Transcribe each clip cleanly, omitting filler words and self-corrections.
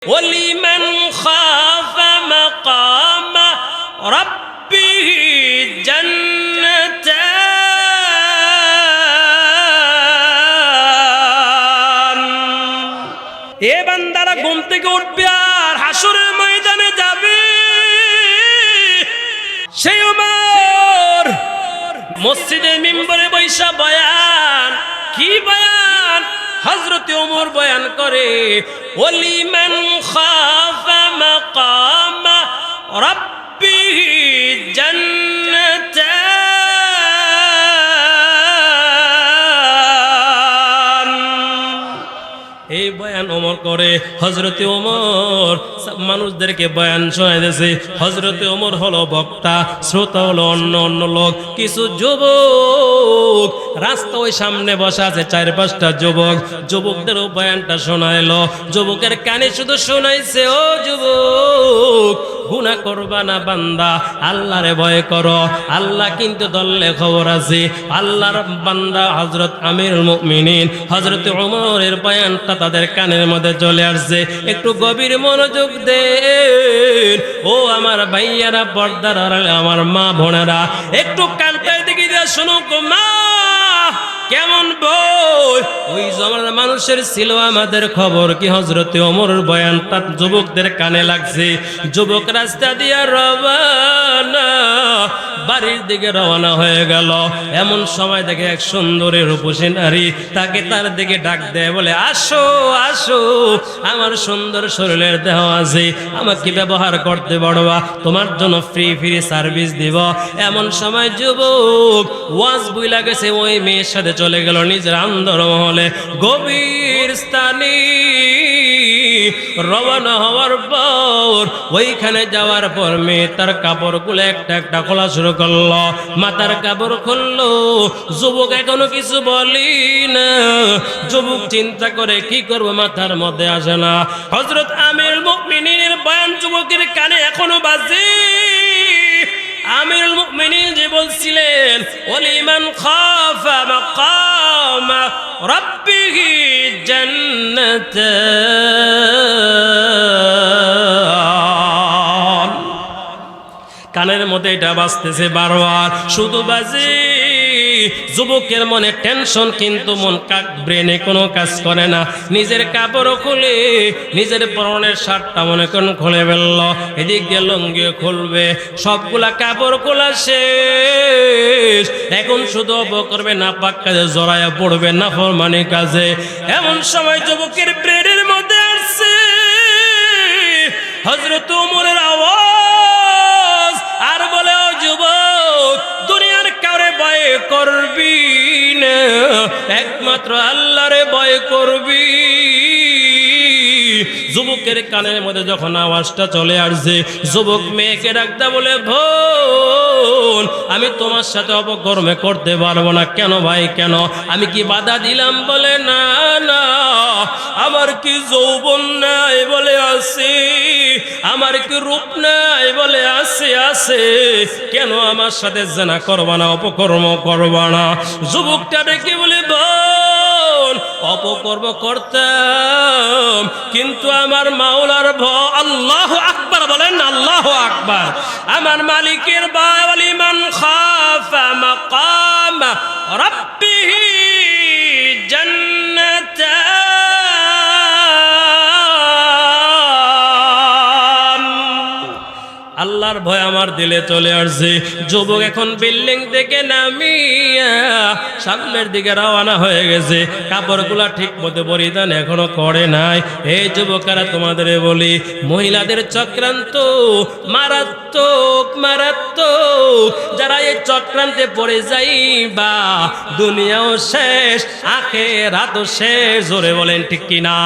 ওয়ালিমান খাফা মাকাম রাব্বিহি জান্নাতান। এ বান্দারা ঘুম থেকে উঠবে আর হাসরের ময়দানে যাবে। সেই ওমর মসজিদের মিম্বরে বৈশা বয়ান, কি বয়ান? হযরত ওমর বয়ান করে, ওয়ালিমান খাফা মাকাম রাব্বিহি জান্নাতান। এই বয়ান ওমর করে। হযরত ওমর মানুষদেরকে বয়ান শোনাইতেছে। হযরত ওমর হলো বক্তা, শ্রোতা হলো অন্য অন্য লোক। কিছু যুবক রাস্তা ওই সামনে বসা আছে, 4-5টা যুবক। যুবকদেরও বয়ানটা শোনাইলো। যুবকের কানে শুধু শোনাইছে, ও যুবক, গুনাহ করবা না বান্দা, আল্লাহরে ভয় করো। আল্লাহ কিন্তু দললে খবর আছে। আল্লাহর বান্দা হযরত আমিরুল মুমিনিন হযরত ওমরের বয়ানটা তাদের কানের মধ্যে চলে আসছে। একটু গভীর মনোযোগ দেন ও আমার ভাইয়ারা, পর্দার আড়ালে আমার মা বোনেরা, একটু কানটাই দিকে দিয়ে শুনুক। মা কেমন বই ওই জমানার মানুষের ছিল, আমাদের খবর কি? হযরত ওমরের বয়ানটা যুবকদের কানে লাগছে। যুবক রাস্তা দিয়ে রওনা, বাড়ির দিকে রওনা হয়ে গেল। এমন সময় দেখে এক সুন্দরী রূপসী নারী তাকে তার দিকে ডাক দেয়, বলে, আসো আসো, আমার সুন্দর শরীরের দেহ আছে, আমাকে ব্যবহার করতে পারবা, তোমার জন্য ফ্রি সার্ভিস দিব। এমন সময় যুবক ওয়াজ বুইলা গেছে, ওই মেয়ের সাথে চলে গেল নিজের আন্দরমহলে। গভীর স্থানে রওনা হওয়ার পর ওইখানে যাওয়ার পর মেয়ে তার কাপড়গুলো একটা একটা খোলা শুরু করলো, মাথার কাপড় খুললো। যুবক এখনো কিছু বলি না। যুবক চিন্তা করে কি করব, মাথার মধ্যে আসে না। হযরত আমিরুল মুমিনিনের বয়ান যুবকের কানে এখনো বাজে। আমিরুল মুমিনিন যে বলছিলেন, ওয়ালিমান খাফা মাকাম রাব্বিহি জান্নাতান। কানের মধ্যে এটা বাজতেছে বারবার, শুধু বাজে। যুবকের মনে টেনশন, কিন্তু মন ব্রেনে কোনো কাজ করে না। নিজের কাপড় খুলে নিজের পরনের শার্টটা মনে করেন খুলে ফেলল, এদিক দিয়ে লুঙ্গিও খুলবে, সবগুলা কাপড় খোলা শেষ। এখন শুধু করবে না পাক কাজে জড়াইয়া পড়বে, না ফরমানি কাজে। এমন সময় যুবকের ব্রেনের মধ্যে আসছে হযরত ওমরের আওয়াজ, আর বলে, ও যুবক, দুনিয়ার কাউরে ভয় করবি না, একমাত্র আল্লাহরে ভয় করবি। যুবকের কানের মধ্যে যখন আওয়াজটা চলে আসছে, যুবক মেয়েকে ডাকতে বলে, বোন, আমি তোমার সাথে অপকর্মে করতে পারবো না। কেন ভাই, কেন? আমি কি বাধা দিলাম? বলে, না না, আমার কি যৌবন নাই? বলে, আছে। আমার কি রূপ নাই? বলে, আছে আছে। কেন আমার সাথে জেনা করবা না, অপকর্ম করবা না? যুবকটা ডেকে বলে, বোন, অপকর্ম করতাম, কিন্তু আমার মাওলার ভয়। আল্লাহু আকবার বলেন, আল্লাহু আকবার। আমার মালিকের ভয়। ওয়ালিমান খাফা মাকাম রাব্বিহি জান্নাতান। আল্লাহর ভয় আমার দিলে চলে আসছে। যুবক এখন বিল্ডিং থেকে নামিয়া সামনের দিকে রওনা হয়ে গেছে। কাপড়গুলা ঠিক মতো পরিধান এখনো করে নাই। এই যুবকেরা, তোমাদের বলি, মহিলাদের চক্রান্ত মারাত্মক মারাত্মক। যারা এই চক্রান্তে পড়ে যাইবা, দুনিয়াও শেষ, আখিরাতও শেষ। জোরে বলেন ঠিক কিনা?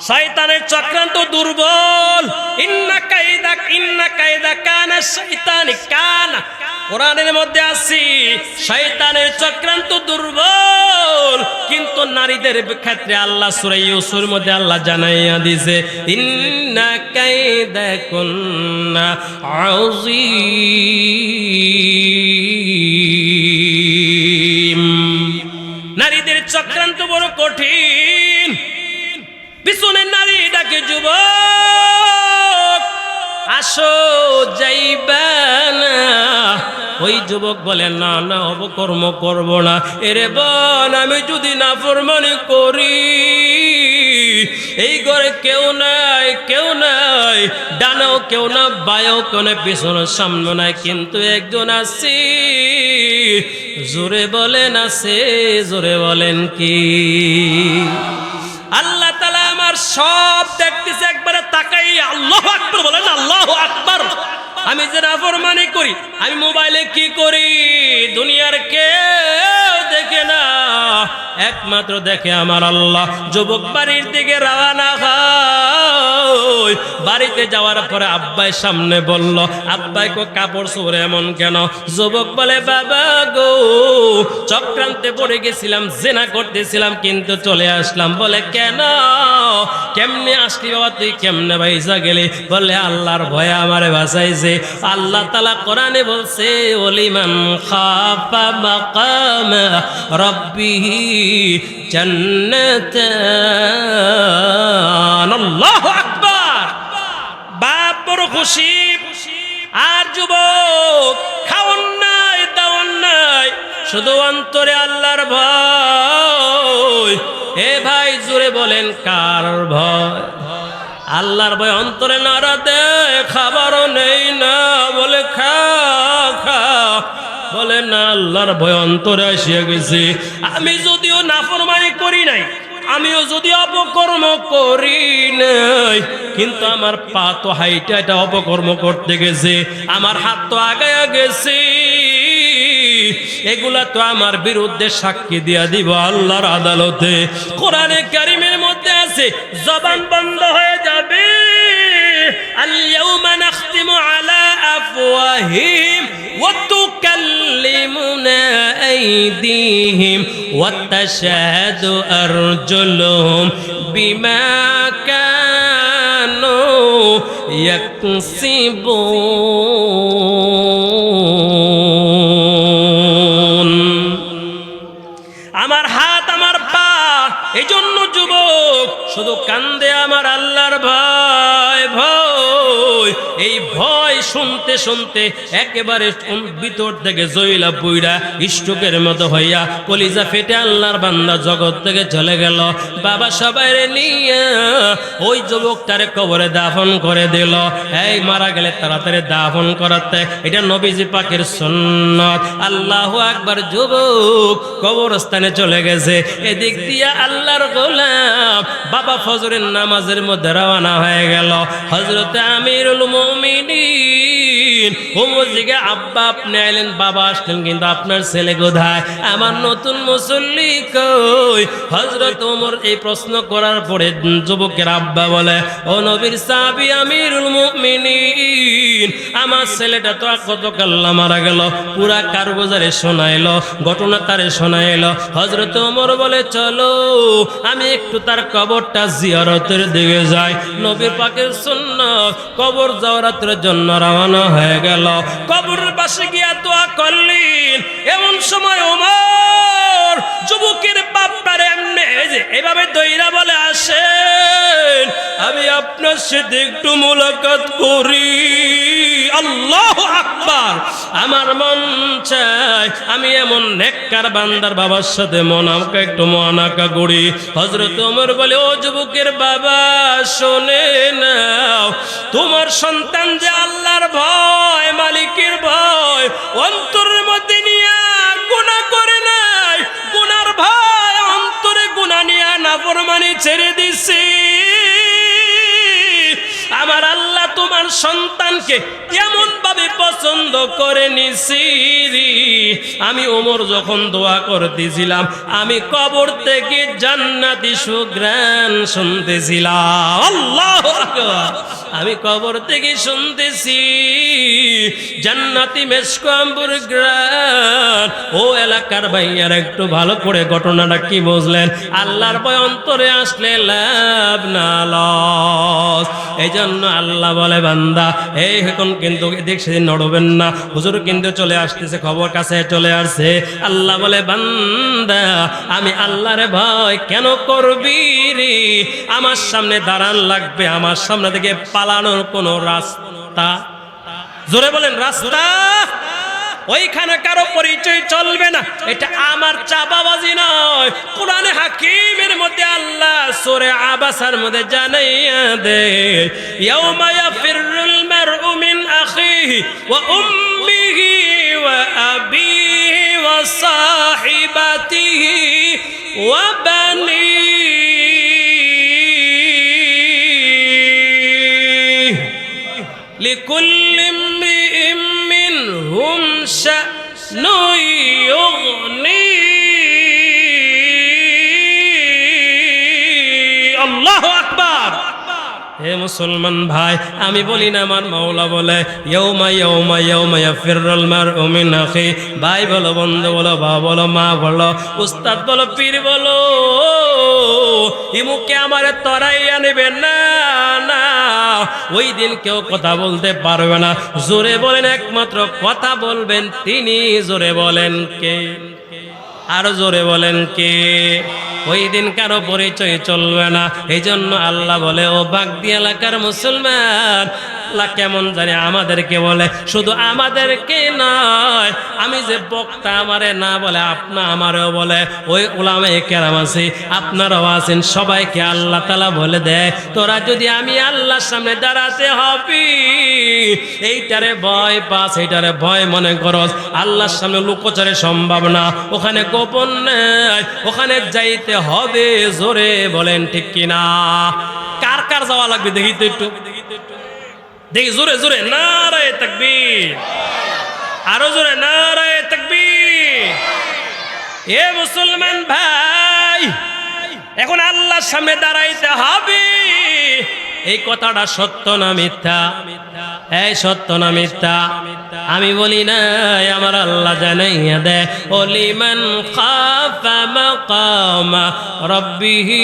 শয়তানের চক্রান্ত দুর্বল। ইন্না কায়দা কানা শয়তানি কানা। কোরআনের মধ্যে আছে শয়তানের চক্রান্ত দুর্বল, কিন্তু নারীদের ক্ষেত্রে আল্লাহ সূরা ইউসুফের মধ্যে আল্লাহ জানাইয়া দিয়েছে, ইন্না কায়দাকুন্না আযীম। নারীদের চক্রান্ত বড় কঠিন। পিছনের নারী দিকে যুবক আসো যাইবা না। ওই যুবক বলে না না অপকর্ম করব না। এরে বোন আমি যদি নাফরমানি করি এই ঘরে কেউ নাই কেউ নাই, ডানাও কেউ না বায়াও কেউ না পিছনের সামনে নাই, কিন্তু একজন আছে। জোরে বলেন আছে, জোরে বলেন কি? আল্লাহ তাআলা আমার সব দেখতেছে, একবারে তাকাই আল্লাহু আকবার বলেন, আল্লাহু আকবার। আমি যে নাফরমানি করি, আমি মোবাইলে কি করি দুনিয়ার কেউ দেখে না, একমাত্র দেখে আমার আল্লাহ। যুবক বাড়ির দিকে রওনা হয়। বাড়িতে যাওয়ার পরে আব্বাই সামনে বলল, আব্বাই কো কাপড় চোরে এমন কেন? যুবক বলে বাবা গো চক্রান্তে পড়ে গেছিলাম, জেনা করতেছিলাম কিন্তু চলে আসলাম। বলে কেন, কেমনে আসলি বাবা তুই, কেমনে বাইসা গেলি? বলে আল্লাহর ভয়ে আমারে বাঁচাইছে। আল্লাহ তাআলা কোরআনে বলছে ওলিমান খাফা মাকাম রাব্বিহি জান্নাতান। আল্লাহু আকবার। বাপ বড় খুশি। আর যুবক খাওন নাই দাওন নাই, শুধু অন্তরে আল্লাহর ভয়। এ ভাই জোরে বলেন কার ভয়? আল্লাহর ভয় অন্তরে নাড়া দেয়। খাবারও নেই না, বলে খা খা, বলে না আল্লাহর ভয় অন্তরে আসিয়া গেছে। আমি যদিও নাফরমানি করি নাই, আমিও যদি অপকর্ম করি নাই, কিন্তু আমার পা তো হাইটা এটা অপকর্ম করতে গেছে, আমার হাত তো আগায়া গেছে। এগুলা তো আমার বিরুদ্ধে সাক্ষী দিয়া দিব আল্লাহর আদালতে। কোরআনে কারীমের মধ্যে আছে জবান বন্ধ হয়ে যাবে। আল-ইয়াউমা নাখতিমু আলা আফওয়াহিহিম ওয়া তুকাল্লিমুনা আইদিহিম ওয়া তাশহাদু আরজুলুহুম বিমা কানু ইয়াকসিবুন। আমার হাত আমার পা, এই জন্য যুবক শুধু কান্দে আমার আল্লাহর ভয় ভয়। এই ভয় শুনতে শুনতে একেবারে ভিতর থেকে জয়লা পুইরা স্ট্রোকের মতো হইয়া কলিজা ফেটে আল্লাহর বান্দা জগৎ থেকে চলে গেল। বাবা সবাইরে নিয়ে ওই যুবকটারে কবরে দাফন করে দিল। এই মারা গেলে তাড়াতাড়ি দাফন করাতে, এটা নবীজি পাকের সুন্নাত। আল্লাহু আকবার। যুবক কবরস্থানে চলে গেছে। এদিক দিয়া আল্লাহর গোলাম বাবা ফজরের নামাজের মধ্যে রওনা হয়ে গেল। হযরতে আমিরুল মুমিনিন ওমর জিগে আব্বা আপনি আইলেন, বাবা আসলেন, কিন্তু আপনার ছেলে কোথায়, আমার নতুন মুসল্লি কই? হযরত ওমর এই প্রশ্ন করার পরে যুবকের আব্বা বলে, ও নবীর সাহাবী আমিরুল মুমিনিন, আমার ছেলেটা তো গতকাল মারা গেল। পুরা কারগুজারে শোনাইলো, ঘটনা তারে শোনাইলো। হযরত ওমর বলে চলো আমি একটু তার কবরটা জিয়ারতের দিকে যাই। নবী পাকের সুন্নাত, কবর জিয়ারতের জন্য রওনা হয়ে গেল। কবরের পাশে গিয়া দোয়া করলেন। এমন সময় ওমর যুবকের বাপটারে এমনি এভাবে দইরা বলে, আসেন আমি আপনার সাথে একটু মুলাকাত করি। আল্লাহু আকবার। আমার মন চায় আমি এমন নেককার বান্দার বাবার সাথে আমাকে একটু মনাকা করি। হযরত ওমর বলে, ও যুবকের বাবা শোনে নাও, তোমার সন্তান যে আল্লাহর ভয় মালিকের ভয় অন্তরের মধ্যে নিয়ে গুনাহ করে নাই, গুনার ভয় অন্তরে গুনাহ নিয়ে নাফরমানি ছেড়ে দিছে। আমার আল্লাহ তোমার সন্তানকে এমন ভাবে পছন্দ করে নিছি। আমি ওমর যখন দোয়া করতেছিলাম, আমি কবর থেকে জান্নাতি সুঘ্রাণ শুনতেছিলাম। আল্লাহু আকবার। আমি কবর থেকে শুনতেছি জান্নাতি মেশক আম্বুর ঘ্রাণ। ও এলাকার ভাইয়ার একটু ভালো করে ঘটনাটা কি বুঝলেন? আল্লাহর ভয় অন্তরে আসলে লাভ না লস। সহজ। এই জন্য আল্লাহ বলে বান্দা এই এখন কিন্তু এদিক সেদিন নড়বেন না, হুজুর কিন্তু চলে আসতেছে, খবর কাছে চলে আসছে। আল্লাহ বলে বান্দা আমি আল্লাহর ভয় কেন করবি রে? আমার সামনে দাঁড়ান লাগবে, আমার সামনে থেকে পালানোর কোনো রাস্তা, জোরে বলেন রাস্তা, ওইখানে কারো পরিচয় চলবে না। এটা আমার চাপাবাজি নয়, কোরআনে হাকিমের মধ্যে আল্লাহ সূরা আবাসার মধ্যে জানাইয়া দেয় ইয়াউমা ইয়াফিরুল মারউ মিন আখিহি ওয়া উম্মিহি ওয়া আবিহি ওয়া সাহিবাতিহি ওয়া বানিহি লিকুল্লি ইমরিইম মিনহুম শা'নুন ইউগনি। আল্লাহু আকবার। হে মুসলমান ভাই, আমি বলি না, আমার মাওলা বলে ইয়াউমা ইয়াউমা ইয়াউমা ইয়াফিরুল মারউ মিন আখি। ভাই বলো, বন্ধু বলো, বাবা বলো, মা বলো, উস্তাদ বলো, পীর বলো, ইমুকে আমারে তরাইয়া নেবে না, না, ওই দিন কেউ কথা বলতে পারবে না। জোরে বলেন একমাত্র কথা বলবেন তিনি, জোরে বলেন কে? আরো জোরে বলেন কে? ওই দিন কারো পরিচয় চলবে না। এই জন্য আল্লাহ বলে ও বাগদি এলাকার মুসলমান, আল্লাহ কেমন জানে আমাদেরকে বলে, শুধু আমাদেরকে নয়, আমি যে বক্তা আমারে না বলে আপনা আমারও বলে, ওই উলামায়ে কেরাম আছে, আপনারাও আছেন, সবাইকে আল্লাহ তাআলা বলে দেয় তোরা যদি আমি আল্লাহর সামনে দাঁড়াতে হবে এইটারে ভয় পাস, এইটারে ভয় মনে করস, আল্লাহর সামনে লুকোচুরি সম্ভব না, ওখানে গোপন নেই, ওখানে যাইতে হবে। জোরে বলেন ঠিক কিনা? কার কার যাওয়া লাগবে দেখি তো একটু, দেখি জোরে জোরে নারায়ে তাকবীর, আরো জোরে নারায়ে তাকবীর। এ মুসলমান ভাই, এখন আল্লাহর সামনে দাঁড়াইতে হবে। এই কথাটা সত্য না মিথ্যা? এই সত্য না মিথ্যা? আমি বলি না, আমার আল্লাহ জানাইয়া দেয় ওলিমান খাফা মাকামা রাব্বিহি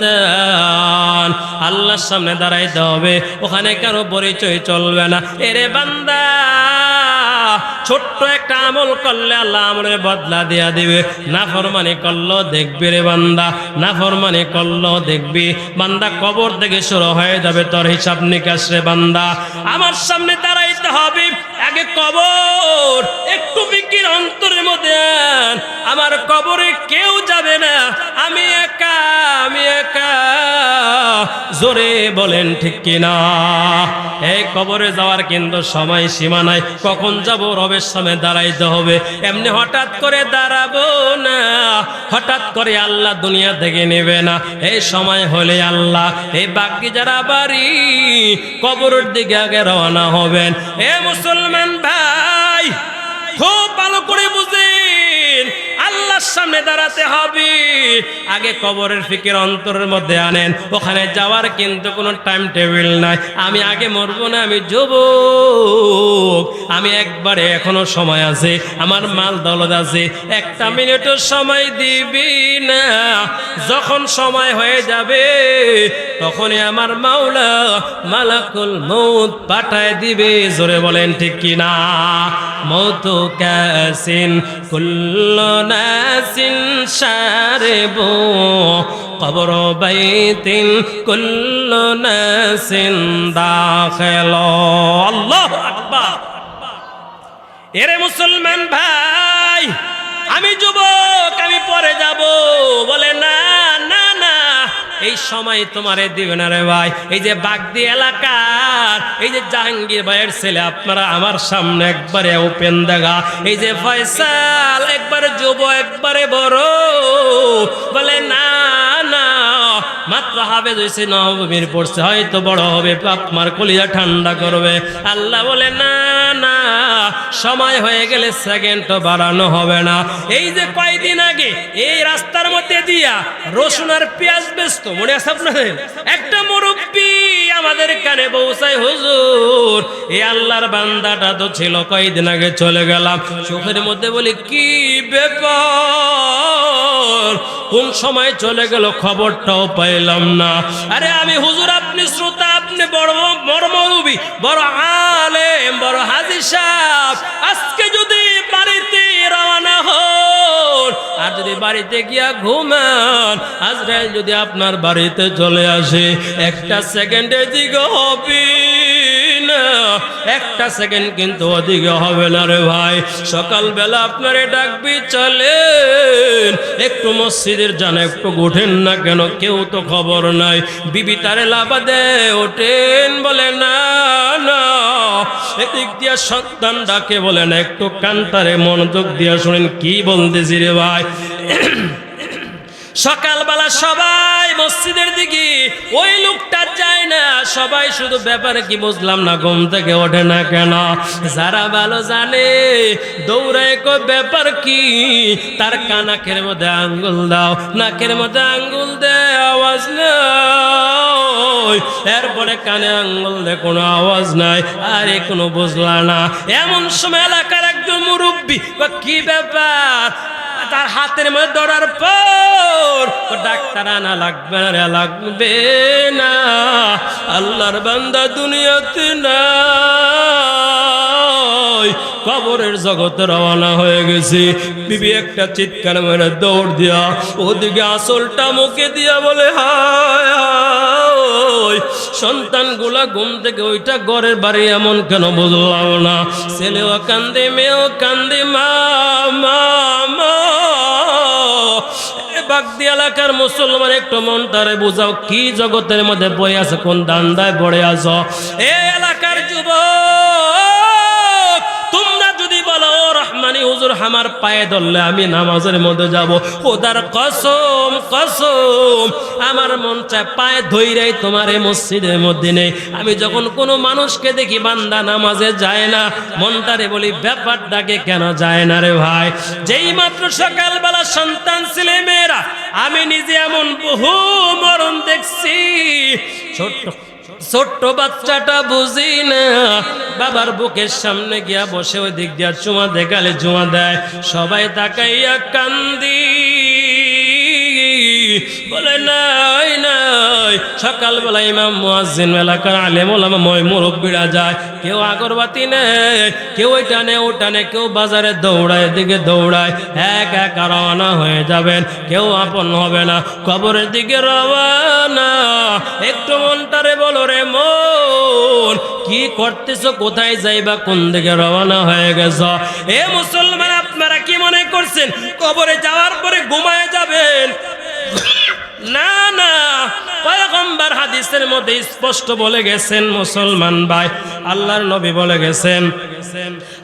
জান্নাতান। আল্লাহর সামনে দাঁড়াইতে হবে, ওখানে কারো পরিচয় চলবে না। এরে বান্দা, ছোট্ট একটা আমল করলে আল্লাহ আমলের বদলা দিয়া দিবে, নাফরমানি করলো দেখবি রে বান্দা, নাফরমানি করলো দেখবি বান্দা, কবর থেকে শুরু হয়ে যাবে তোর হিসাব নিকাশ রে বান্দা। আমার সামনে দাঁড়াইতে হবে, আগে কবর একটু বিকির অন্তরের মধ্যে আন, আমার কবরে কেউ যাবে না, আমি একা, আমি একা। জোরে বলেন ঠিক কিনা? এই কবরে যাওয়ার কিন্তু সময় সীমা নাই, কখন যাব রবের সামনে দাঁড়াইতে হবে। এমনি হঠাৎ করে দাঁড়াবো না, হঠাৎ করে আল্লাহ দুনিয়া থেকে নেবে না। এই সময় হলে আল্লাহ এই বাকি যারা বাড়ি কবরের দিকে আগে রওনা হবেন। এ মুসলমান ভাই, খুব ভালো করে বুঝেন, আল্লাহর সামনে দাঁড়াতে হবে, আগে কবরের ফিকির অন্তরের মধ্যে আনেন। ওখানে যাওয়ার কিন্তু কোনো টাইম টেবিল নাই। আমি আগে মরবো না, আমি যুবক, আমি একবারে এখনো সময় আছে, আমার মাল দৌলত আছে, একটা মিনিটও সময় দিবি না। যখন সময় হয়ে যাবে তখনই আমার মাওলা মালাকুল মউত পাঠায় দিবে। জোরে বলেন ঠিক কিনা? মউতু কাসিন কুল্লু নাসিন শারিবু কবর বাইতিন কুল্লু নাসিন দাখিল। আল্লাহু আকবার। এরে মুসলমান ভাই, আমি যুবক, আমি পরে যাব, বলে না না না, এই সময় তোমারে দিবে না রে ভাই। এই যে বাগদি এলাকার এই যে জাহাঙ্গীর ভাইয়ের ছেলে, আপনারা আমার সামনে একবারে ওপেন দেখা, এই যে ফয়সাল একবারে যুব একবারে বড়, বলে না না, মাত্র হাফেজ হয়েছে, নববীর পড়ছে, হয়তো বড় হবে, আপনার কলিজা ঠান্ডা করবে। আল্লাহ বলে না না, সময় হয়ে গেলে সেকেন্ডও বাড়ানো হবে না। এই যে কয়দিন আগে এই রাস্তার মধ্যে দিয়া রসুন আর পেঁয়াজ বেচত, মনে আছে আপনাদের? একটা মুরব্বী আমাদের কানে পৌঁছায়, হুজুর এই আল্লাহর বান্দাটা তো ছিল, কয়দিন আগে চলে গেলাম। চোখের মধ্যে বলি কি ব্যাপার, ওমর কোন সময় চলে গেল খবরটাও পাইলাম না। আরে আমি হুজুর, আপনি শ্রোতা, আপনি বড় মরমরবি, বড় আলেম, বড় হাজী সাহেব, আজকে যদি বাড়িতে রওনা হন আর যদি বাড়িতে গিয়া ঘুমান, আজরাইল যদি আপনার বাড়িতে চলে আসে, একটা সেকেন্ডের দিকে হবে না, একটা সেকেন্ড কিন্তু ওদিকে হবে না রে ভাই। সকালবেলা আপনারে ডাকবি, চলেন একটু মসজিদের যান, একটু উঠেন না কেন, কেউ তো খবর নাই। বিবি তারে লাফা দেয়, ওঠেন, বলে না না। এদিক দিয়া সন্তান ডাকে, বলে না, একটু কানটারে মনোযোগ দিয়া শুনেন কি বলতেছি রে ভাই। সকালবেলা সবাই মসজিদের দিকে, ওই লোকটা যায় না, সবাই শুধু ব্যাপারে কি বুঝলাম না, ঘুম থেকে ওঠে না কেন। যারা ভালো জানে দৌড়ায় কই ব্যাপার কি, তার কানাকের মধ্যে আঙ্গুল দাও, নাকের মধ্যে আঙ্গুল দে, আওয়াজ নাই, এরপরে কানে আঙ্গুল দে, কোনো আওয়াজ নাই, আরে কোনো বুঝলা না। এমন সময় এলাকার একজন মুরব্বী, কি ব্যাপার, তার হাতের মধ্যে ধরার পর ডাক্তার আনা লাগবে না, লাগবে না, আল্লাহর বান্দা দুনিয়াতে নাই, কবরের জগতে রওনা হয়ে গেছে। বিবি একটা চিৎকার মেরে দৌড় দিয়া ওদিকে আসলটা মুখে দিয়া বলে, হায় হায়, সন্তানগুলা ঘুম থেকে ওইটা ঘরের বাড়ি এমন কেন বুঝলাম না। ছেলেও কান্দে, মেয়েও কান্দে, মা মা মা। বাগদি এলাকার মুসলমান, একটু মনটারে বুঝাও, কি জগতের মধ্যে বই আছে, কোন দান্দায় পড়ে আছো। এ এলাকার যুবক, তোমরা যদি বলো ও রহমানি হুজুর আমার পায়ে ধরলে আমি নামাজের মধ্যে যাব, খোদার কসম কসম আমার মন চায় পায়ে ধইরাই তোমার এই মসজিদের মধ্যে নেই। আমি যখন কোনো মানুষকে দেখি বান্দা নামাজে যায় না, মনটারে বলি ব্যাপারটাকে কেন যায় না রে ভাই। যেই মাত্র সকালবেলা সন্তান ছেলে মেয়েরা, আমি নিজে এমন বহু মরণ দেখছি, ছোট্ট বাচ্চাটা বুঝি না, বাবার বুকের সামনে গিয়া বসে ওই দিক দিয়া চুমা দেখালে চুমা দেয়, সবাই তাকাইয়া কান্দি, বলে নাই নাই। সকালবেলা ইমাম মুয়াজ্জিন এলাকার আলেম ওলামা মুরব্বিরা যায়, কেউ আগরবাতি নেয়, কেউ ওইটা নেয় ওটা নেয়, কেউ বাজারে দৌড়ায়, এদিকে দৌড়ায়, এক এক রওনা হয়ে যাবেন, কেউ আপন হবে না, কবরের দিকে রওনা। একটু মনটারে বলো রে মন, কি করতেছো, কোথায় যাইবা, কোন দিকে রওনা হয়ে গেছ? এ মুসলমান, আপনারা কি মনে করছেন কবরে যাওয়ার পরে ঘুমায় যাবেন? না না, পয়গম্বর হাদিসের মধ্যে স্পষ্ট বলে গেছেন মুসলমান ভাই, আল্লাহর নবী বলে গেছেন,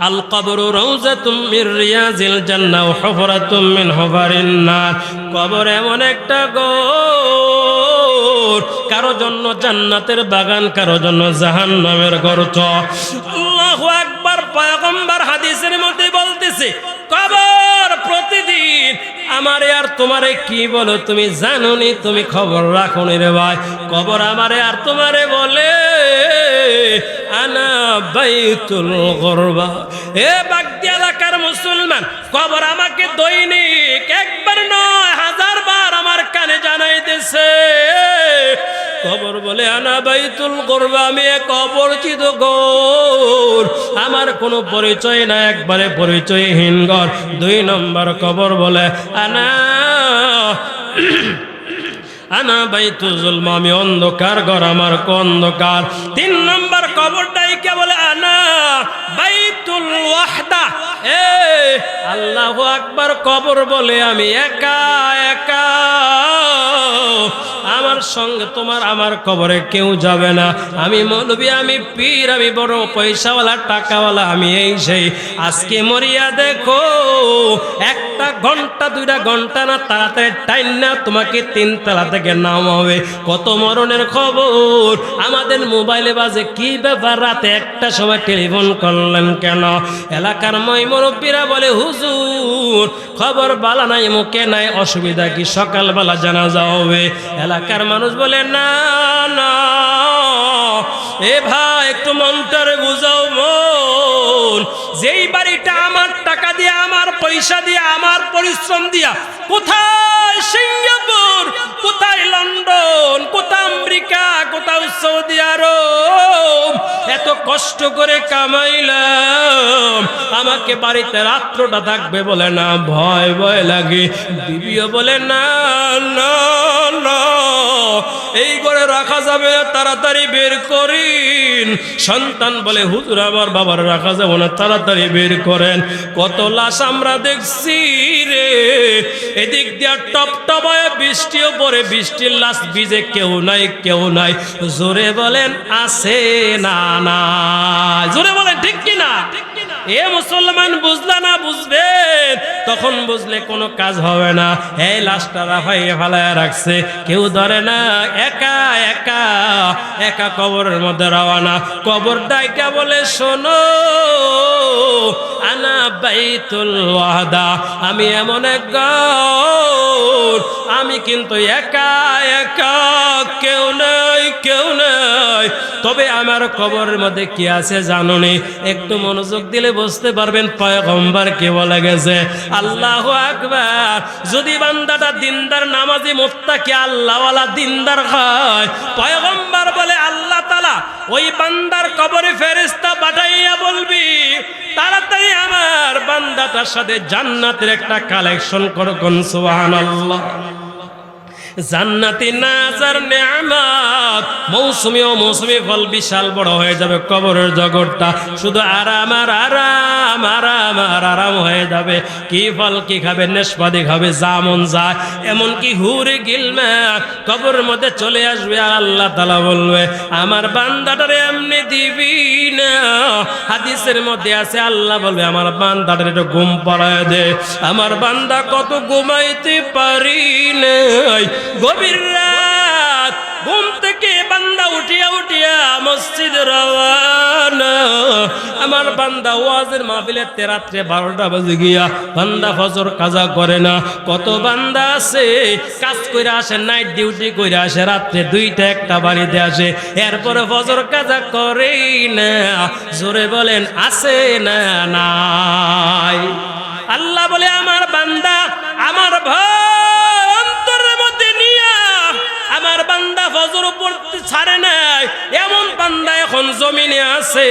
আল কবরু রাউযাতুম মির রিয়াজিল জান্নাহ ওয়া হুফরাতুম মিন হুফারিন নার। কবর এমন একটা ঘর, কারো জন্য জান্নাতের বাগান, কারো জন্য জাহান্নামের গর্ত। আল্লাহু আকবার। পয়গম্বর হাদিসের মধ্যে বলতেছে, কবর প্রতিদিন আমারে আর তোমারে কি বলো তুমি জানোনি, তুমি খবর রাখোনি রে ভাই। কবর আমারে আর তোমারে বলে, আনা বাইতুল গরবা। এ বাগদি এলাকার মুসলমান, কবর আমাকে দৈনিক একবার নয় 1000 বার আমার কানে জানাইতেছে। কবর বলে, আনা বাইতুল গরবা, আমি এক অপরিচিত ঘর, আমার কোনো পরিচয় না, একবারে পরিচয়হীন ঘর। 2 নম্বর কবর বলে, আনা বাইতুল জুলম, আমি অন্ধকার ঘর, আমার অন্ধকার। 3 নম্বর কবরটাই কে বলে, আনা বাইতুল ওয়াহদা। এ আল্লাহু আকবার। কবর বলে, আমি একা একা, আমার সঙ্গে তোমার আমার কবরে কেউ যাবে না। আমি মৌলবি, আমি পীর, আমি বড় পয়সাওয়ালা টাকাওয়ালা, আমি এই সেই। আজকে মরিয়া দেখো, 1 ঘন্টা 2 ঘন্টা না, তাড়াতাড়ি টাইম না তোমাকে 3 তলা থেকে নামাবে। কত মরণের খবর আমাদের মোবাইলে বাজে। কি ব্যাপার, রাতে 1টার সময় টেলিফোন করলেন কেন? এলাকার মুরব্বীরা বলে, হুজুর খবর বালা নাই, মুখে নাই, অসুবিধা কি, সকালবেলা জানাজা হবে। এলাকার মানুষ বলে, না না, এ ভাই একটু মনটারে বুঝাও মন, যেই বাড়িটা আমার টাকা দিয়া, আমার পয়সা দিয়া, আমার পরিশ্রম দিয়া, কোথায় সিঙ্গাপুর, কোথায় লন্ডন, কোথায় আমেরিকা, কোথাও সৌদি আরব, এত কষ্ট করে কামাইলাম, আমাকে বাড়িতে রাত্রটা থাকবে বলে না, ভয় ভয় লাগে। বিবিও বলে না না না, এই ঘরে রাখা যাবে না, তাড়াতাড়ি বের করিন। সন্তান বলে হুজুর আমার বাবার রাখা যাবে না, তাড়াতাড়ি বের করেন। কত লাশ আমরা দেখছি রে, এদিক দিয়া টপ টপায় বৃষ্টিও পরে, বৃষ্টির লাশ ভিজে, কেউ নাই কেউ নাই। জোরে বলেন আছে না না, জোরে বলেন ঠিক কিনা? এ মুসলমান বুঝলা না, বুঝবেন তখন, বুঝলে কোনো কাজ হবে না। এই লাশটা রাফাইয়ে ফালায় রাখছে, কেউ ধরে না, একা একা একা কবরের মধ্যে রওনা। কবর ডাইকা বলে শোনো, আনা বাইতুল ওয়াহদা, আমি এমন এক ঘর, আমি কিন্তু একা একা, কেউ নাই কেউ নাই। তবে আমার কবরের মধ্যে কি আছে জানোনি? একটু মনোযোগ দিলে বুঝতে পারবেন পয়গম্বর কে বলে গেছে। আল্লাহু আকবার। যদি বান্দাটা দিনদার, নামাজি, মুত্তাকি, আল্লাহওয়ালা দিনদার হয়, পয়গম্বর বলে আল্লাহ তাআলা ওই বান্দার কবরে ফেরেশতা পাঠাইয়া বলবি, তাড়াতাড়ি আমার বান্দাটার সাথে জান্নাতের একটা কালেকশন করো। কোন সুবহানাল্লাহ। জান্নাতি নাজার নেয়ামত, মৌসুমী ও মৌসুমী ফল বিশাল বড় হয়ে যাবে। কবরের জগৎটা শুধু আরাম আর আরাম, আরাম আর আরাম হয়ে যাবে। কি ফল কি খাবে? নেশপাতি খাবে, জামন যায়। এমনকি হুরে গিলমা কবরের মধ্যে চলে আসবে, আর আল্লাহ তাআলা বলবে আমার বান্দাটারে এমনি দিবি না। হাদিসের মধ্যে আছে, আল্লাহ বলবে আমার বান্দাটারে একটু ঘুম পাড়ায় দে। আমার বান্দা কত ঘুমাইতে পারি নাই, গভীর রাত ঘুম থেকে বান্দা উঠিয়া উঠিয়া মসজিদ রওয়ানা। আমার বান্দা ওয়াজের মাহফিলে রাত্রে 12টা বাজে গিয়া বান্দা ফজর কাজা করে না। কত বান্দা আছে কাজ কইরা আসে, নাইট ডিউটি কইরা আসে, রাত্রে 2টা 1টা বাড়িতে আসে, এরপরে ফজর কাজা করেই না। জোরে বলেন আছে না নাই? আল্লাহ বলে আমার বান্দা আমার ভয় অন্তরের মধ্যে নিয়া আমার বান্দা ফজর পড়তে ছাড়ে নাই। এমন বান্দা এখন জমিনে আছে,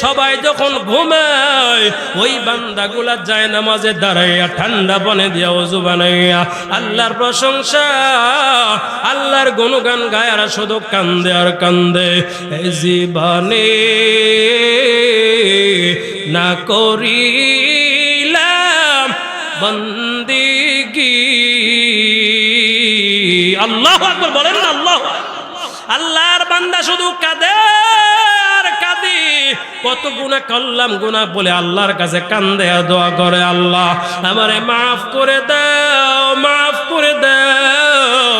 সবাই যখন ঘুমায় ওই বান্দাগুলা যায় নামাজে দাঁড়াইয়া ঠান্ডা পানি দিয়া ওযু বানাইয়া আল্লাহর প্রশংসা, আল্লাহর গুণগান গায়, আর শুধু কান্দে আর কান্দে। এই জীবনে না করিলাম বন্দেগী। আল্লাহু আকবার বলেন না, আল্লাহ। আল্লাহর বান্দা শুধু কাঁদে আর কাঁদি। কত গুনাহ করলাম, গুনাহ বলে আল্লাহর কাছে কান্দে আর দোয়া করে, আল্লাহ আমারে মাফ করে দাও, মাফ করে দাও।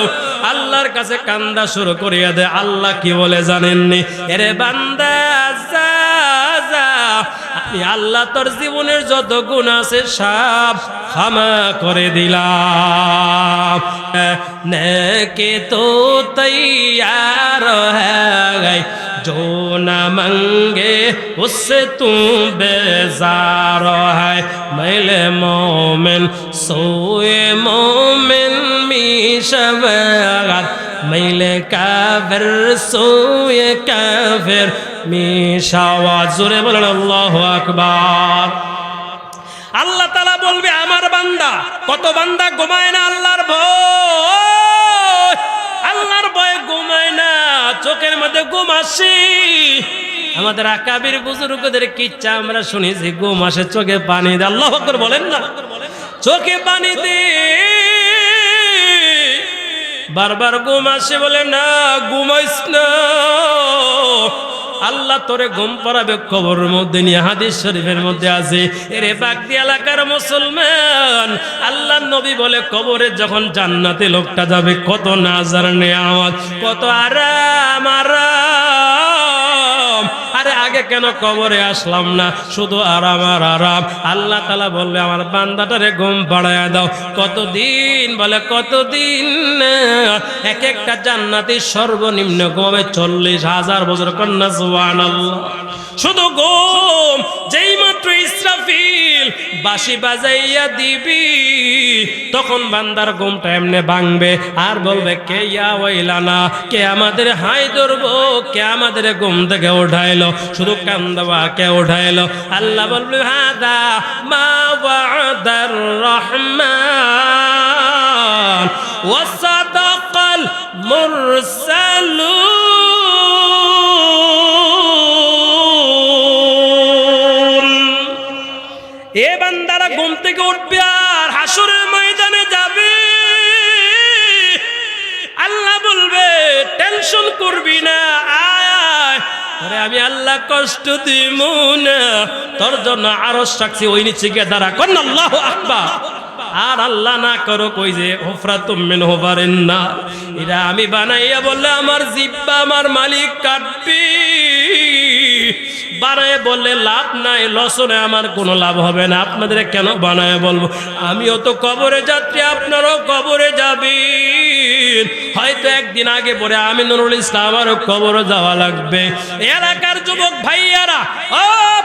আল্লাহর কাছে কান্দা শুরু করিয়া দেয়। আল্লাহ কি বলে জানেননি? এরে বান্দা যা যা, আমি আল্লাহ তোর জীবনের যত গুনাহ আছে সব ক্ষমা করে দিলাম। নেকে তো তৈয়ার হ্যায়, जो न मंगे उससे तू बेजार है। मैले मोमिन सोए मोमिन मिशवार, मैले काफिर सोए काफिर मिशावा। जोरे बोलेन আল্লাহু আকবার। আল্লাহ তাআলা বলবে আমার বান্দা, কত বান্দা ঘুমায় না আল্লাহর ভয়, আল্লাহর ভয়ে ঘুমায় না, চোখের মধ্যে ঘুম আসে। আমাদের আকাবির বুজুর্গদের কিচ্ছা আমরা শুনেছি, ঘুম আসে চোখে পানি দেয়। আল্লাহু আকবার বলেন না, চোখে পানি দে। বারবার ঘুম আসে, বলে না ঘুমাইস না, আল্লাহ তোরে ঘুম পাড়াবে কবরের মধ্যে নিয়ে। হাদিস শরীফের মধ্যে আছে। এরে বাগদি এলাকার মুসলমান, আল্লাহর নবী বলে কবরে যখন জান্নাতে লোকটা যাবে, কত নাজার নেয়ামত, কত আরাম আরাম। আরে আগে কেন কবরে আসলাম না? শুধু আরাম আর আরাম। আল্লাহ তাআলা বলবে আমার বান্দাটারে ঘুম পাড়ায়া দাও। কতদিন? বলে কতদিন? এক একটা জান্নাতি সর্বনিম্ন ঘুমাবে 40,000 বছর। কন্যা সুবহানাল্লাহ। শুধু ঘুম, যেই মাত্র মাত্র ইসরাফিল বাঁশি বাজাইয়া দিবি, তখন বান্দার ঘুমটা এমনি ভাঙবে আর বলবে কে ইয়া ওয়াইলানা, কে আমাদের হাই ধরবো, কে আমাদের ঘুম থেকে উঠাইলো, শুধু কান্দবা কে উঠাইলো। আল্লাহ বলবে হাদা মা ওয়াদার রহমান ওয়া সাদাকাল মুরসালুন। এ বান্দারা ঘুম থেকে উঠবে আর হাসরের ময়দানে যাবে। আল্লাহ বলবে টেনশন করবি না, আয় আরে আমি আল্লাহ কষ্ট দিব না, তোর জন্য আরশ রাখছি, ওই নিচে গিয়ে দাঁড়া কর না আল্লাহু আকবার। আর আল্লাহ না করো কই যে হুফরাতুম মিন হুফারিন না, এরা আমি বানাইয়া বললে আমার জিব্বা আমার মালিক কাটবি, বানায় বললে লাভ নাই, লসনে আমার কোনো লাভ হবে না। আপনাদের কেন বানায় বলবো, আমিও তো কবরে যাত্রী, আপনারাও কবরে যাবেন, হয়তো একদিন আগে পরে আমি নুরুল ইসলাম আমারও কবরে যাওয়া লাগবে। এলাকার যুবক ভাইয়ারা, ও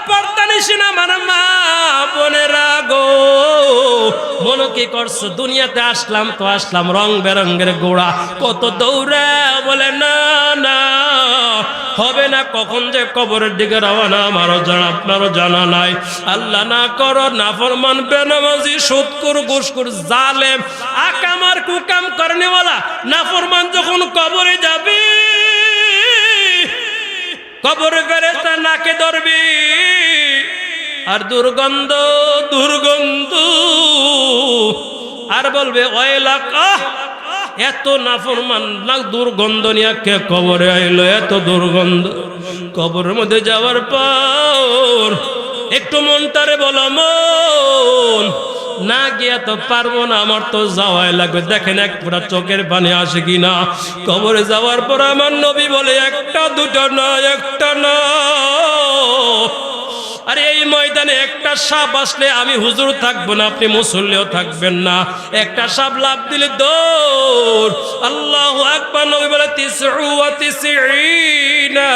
পর্দানিশিনা আমার মা বোনেরা গো, মনে কি করছো, দুনিয়াতে আসলাম তো আসলাম রং বেরঙ্গের গোড়া, কত দৌড়া, বলে না না হবে না, কখন যে কবরের দিকে রওনা আমারও জানা আপনারও জানা নাই। আল্লাহ না করো নাফরমান বেনামাজি সুদখোর ঘুষখোর জালেম আকামার কুকাম করনেওয়ালা নাফরমান যখন কবরে যাবে, কবরে ফেরেশতা নাকে ধরবে আর দুর্গন্ধ দুর্গন্ধ আর বলবে ওয়াইলাকা, এত নাফরমান না দুর্গন্ধ নিয়ে কে কবরে আইলো, এত দুর্গন্ধ। কবরের মধ্যে যাওয়ার পর একটু মনটারে বলো, মন না গিয়া তো পারবো না, আমার তো যাওয়াই লাগবে। দেখেন এক ফোঁটা চোখের পানি আসে কিনা। কবরে যাওয়ার পর আমার নবী বলে একটা দুটো না, একটা না, আরে এই ময়দানে একটা সাপ আসলে আমি হুজুর থাকবো না, আপনি মুসল্লিও থাকবেন না। একটা সাপ লাভ দিলে দৌড়, আল্লাহু আকবার। নবী বলে 99,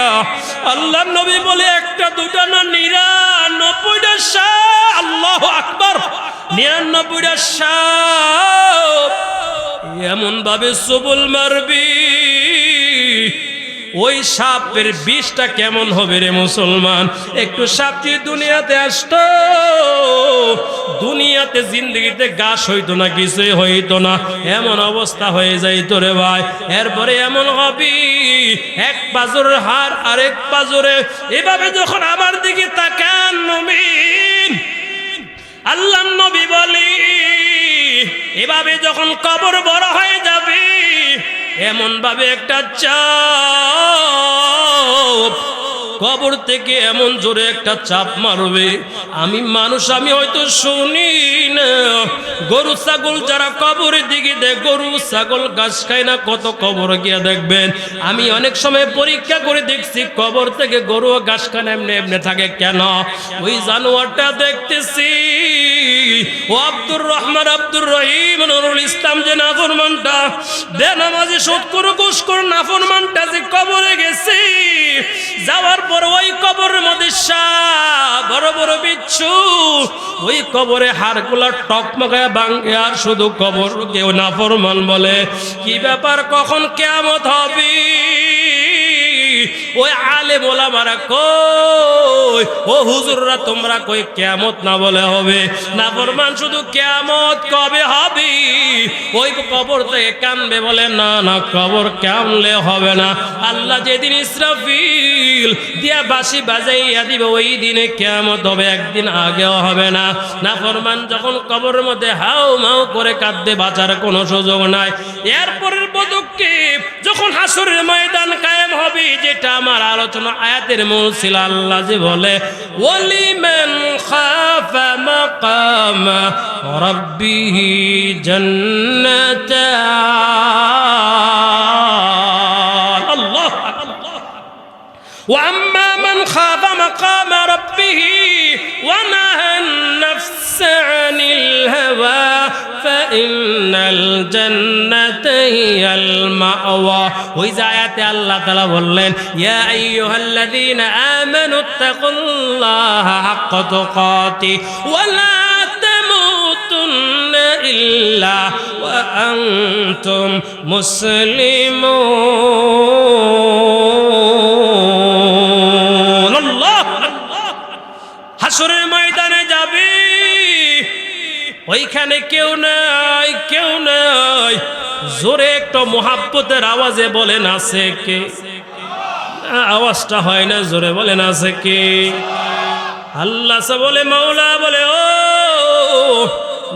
আল্লাহ নবী বলে একটা দুটা না, 99টা সাপ, আল্লাহু আকবার, 99টা সাপ এমন ভাবে সবল মারবি, ওই সাপের বিষটা কেমন হবে রে মুসলমান। একটু সাপটি দুনিয়াতে আসতো, দুনিয়াতে জিন্দগিতে গাছ হইতো না, কিছুই হইতো না, এমন অবস্থা হয়ে যাইত রে ভাই। এরপরে এমন হবি এক পাজরের হার আরেক পাজরে, এভাবে যখন আমার দিকে তাকান নবীন, আল্লাহ নবী বলি এভাবে যখন কবর বড় হয়ে যাবে, এমন ভাবে একটা চাপ কবর থেকে এমন জোরে একটা চাপ মারবে, আমি মানুষ আমি হয়তো শুনি না। গরু ছাগল যারা কবরের দিকে দেয়, গরু ছাগল ঘাস খায় না, কত কবর গিয়া দেখবেন। আমি অনেক সময় পরীক্ষা করে দেখছি, কবর থেকে গরু ঘাস খায় এমনি এমনি থাকে কেন, ওই জানোয়ারটা দেখতেছি ও আব্দুর রহমান আব্দুর রহিম নুরুল ইসলাম যে নাফরমানটা বেনামাজি সুদখোর ঘুষখোর নাফরমানটা যে কবরে গেছে, যাওয়ার পর ওই কবরের মধ্যে সাপ বড় বড় বিচ্ছু, ওই কবরে হাড়গুলা টকমকায় ভাঙে আর শুধু কবর কেউ নাফরমান বলে কি ব্যাপার, কখন কিয়ামত হবে? ওই আলেম ওলামারা কই, ও হুজুররা তোমরা কই কিয়ামত না বলে হবে, নাফরমান শুধু কিয়ামত কবে হবে? ওই কবর থেকে কানবে, বলে না না কবর কানলে হবে না, আল্লাহ যেদিন ইসরাফিল দিয়া বাঁশি বাজাইয়া দিবে ওই দিনে কিয়ামত হবে, একদিন আগেও হবে না। নাফরমান যখন কবরের মধ্যে হাউ মাউ করে কাঁদবে, বাঁচার কোনো সুযোগ নাই। এরপরের পদক্ষেপ যখন হাসরের ময়দান কায়েম হবে, যেটা আমার আলোচনা আয়াতের মূল ছিল, আল্লাহ যে বলে ওয়ালিমান খাফা মাকাম রাব্বিহি জান্নাতান, আল্লাহ وأما من خاف مقام ربه ونهى النفس عن الهوى فإن الجنة هي المأوى وإذا آيات الله تعالى বললেন يا أيها الذين آمنوا اتقوا الله حق تقاته ولا تموتن إلا وأنتم مسلمون الله হাসরের ময়দানে যাবি ওইখানে কেউ নাই জোরে একটু মোহাব্বতের আওয়াজে বলেন আছে কে আওয়াজটা হয় না জোরে বলেন আছে কে আল্লাহ সে বলে মাওলা বলে ও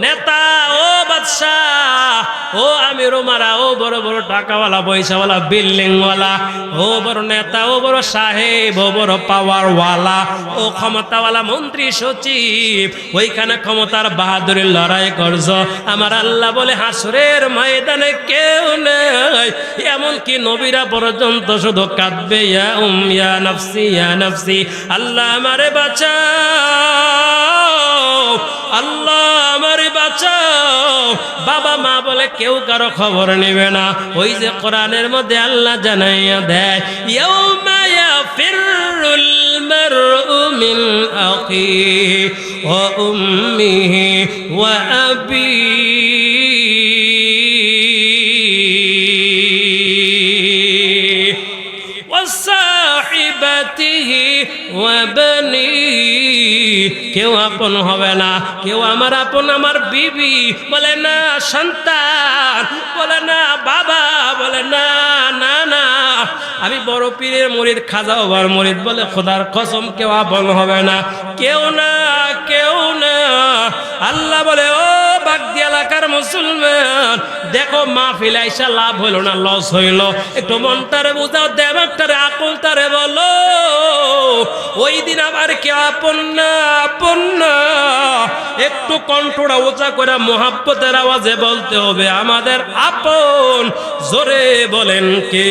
নেতা ও বাদশাহ ও আমির ওমারা ও বড় বড় টাকাওয়ালা পয়সাওয়ালা বিল্ডিংওয়ালা ও বড় নেতা ও বড় সাহেব ও বড় পাওয়ারওয়ালা ও ক্ষমতাওয়ালা মন্ত্রী সচিব ওইখানে ক্ষমতার বাহাদুরের লড়াই করছ আমার আল্লাহ বলে হাসরের ময়দানে কেউ নেই এমনকি নবীরা পর্যন্ত শুধু কাঁদবে ইয়া নাফসি আল্লাহ আমারে বাঁচাও আল্লাহ আমারে বাঁচাও বাবা মা বলে কেউ কারো খবর নেবে না ওই যে কোরআনের মধ্যে আল্লাহ জানাইয়া দেয় ইয়াউমা ইয়াফিরুল মারউ মিন আখিহি ওয়া উম্মিহি ওয়া আবিহি ওয়া সাহিবাতিহি ওয়া বানিহি কেউ আপন হবে না কেউ আমার আপন আমার বিবি বলে না সন্তান বলে না বাবা বলে না না না আমি বড় পীরের মুরিদ খাজা বাবার মুরিদ বলে খোদার কসম কেউ আপন হবে না কেউ না আল্লাহ বলে ও বাগদি এলাকার মুসলমান দেখো মাহফিল আইসা লাভ হইল না লস হইল একটু মনটারে বুঝাও দেমাগটারে আকলটারে বলো ওই দিন আবার কেউ আপন না একটু কণ্ঠটা উঁচা করে মোহাব্বতের আওয়াজে বলতে হবে আমাদের আপন জোরে বলেন কে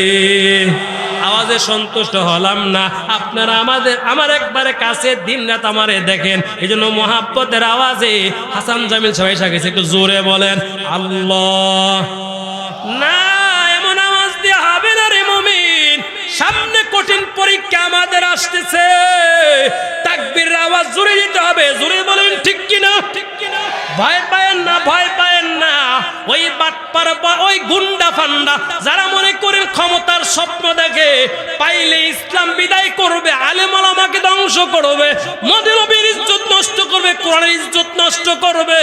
আওয়াজে সন্তুষ্ট হলাম না আপনারা আমার একবারে কাছে দিন রাত আমারে দেখেন এই জন্য মোহাব্বতের আওয়াজে হাসান জামিল সবাই গেছে একটু জোরে বলেন আল্লাহ না এমন আওয়াজ দিয়ে হবে না রে মুমিন সামনে কঠিন পরীক্ষা আমাদের আসতেছে তাকবীরের আওয়াজ জোরে দিতে হবে জোরে বলেন ঠিক কিনা ভয় পায়েন না ওই বাটপার ওই গুন্ডা ফান্ডা যারা মনে করেন ক্ষমতার স্বপ্ন দেখে পাইলে ইসলাম বিদায় করবে আলেম ওলামাকে ধ্বংস করবে মদিনা নবীর ইজ্জত নষ্ট করবে কোরআনের ইজ্জত নষ্ট করবে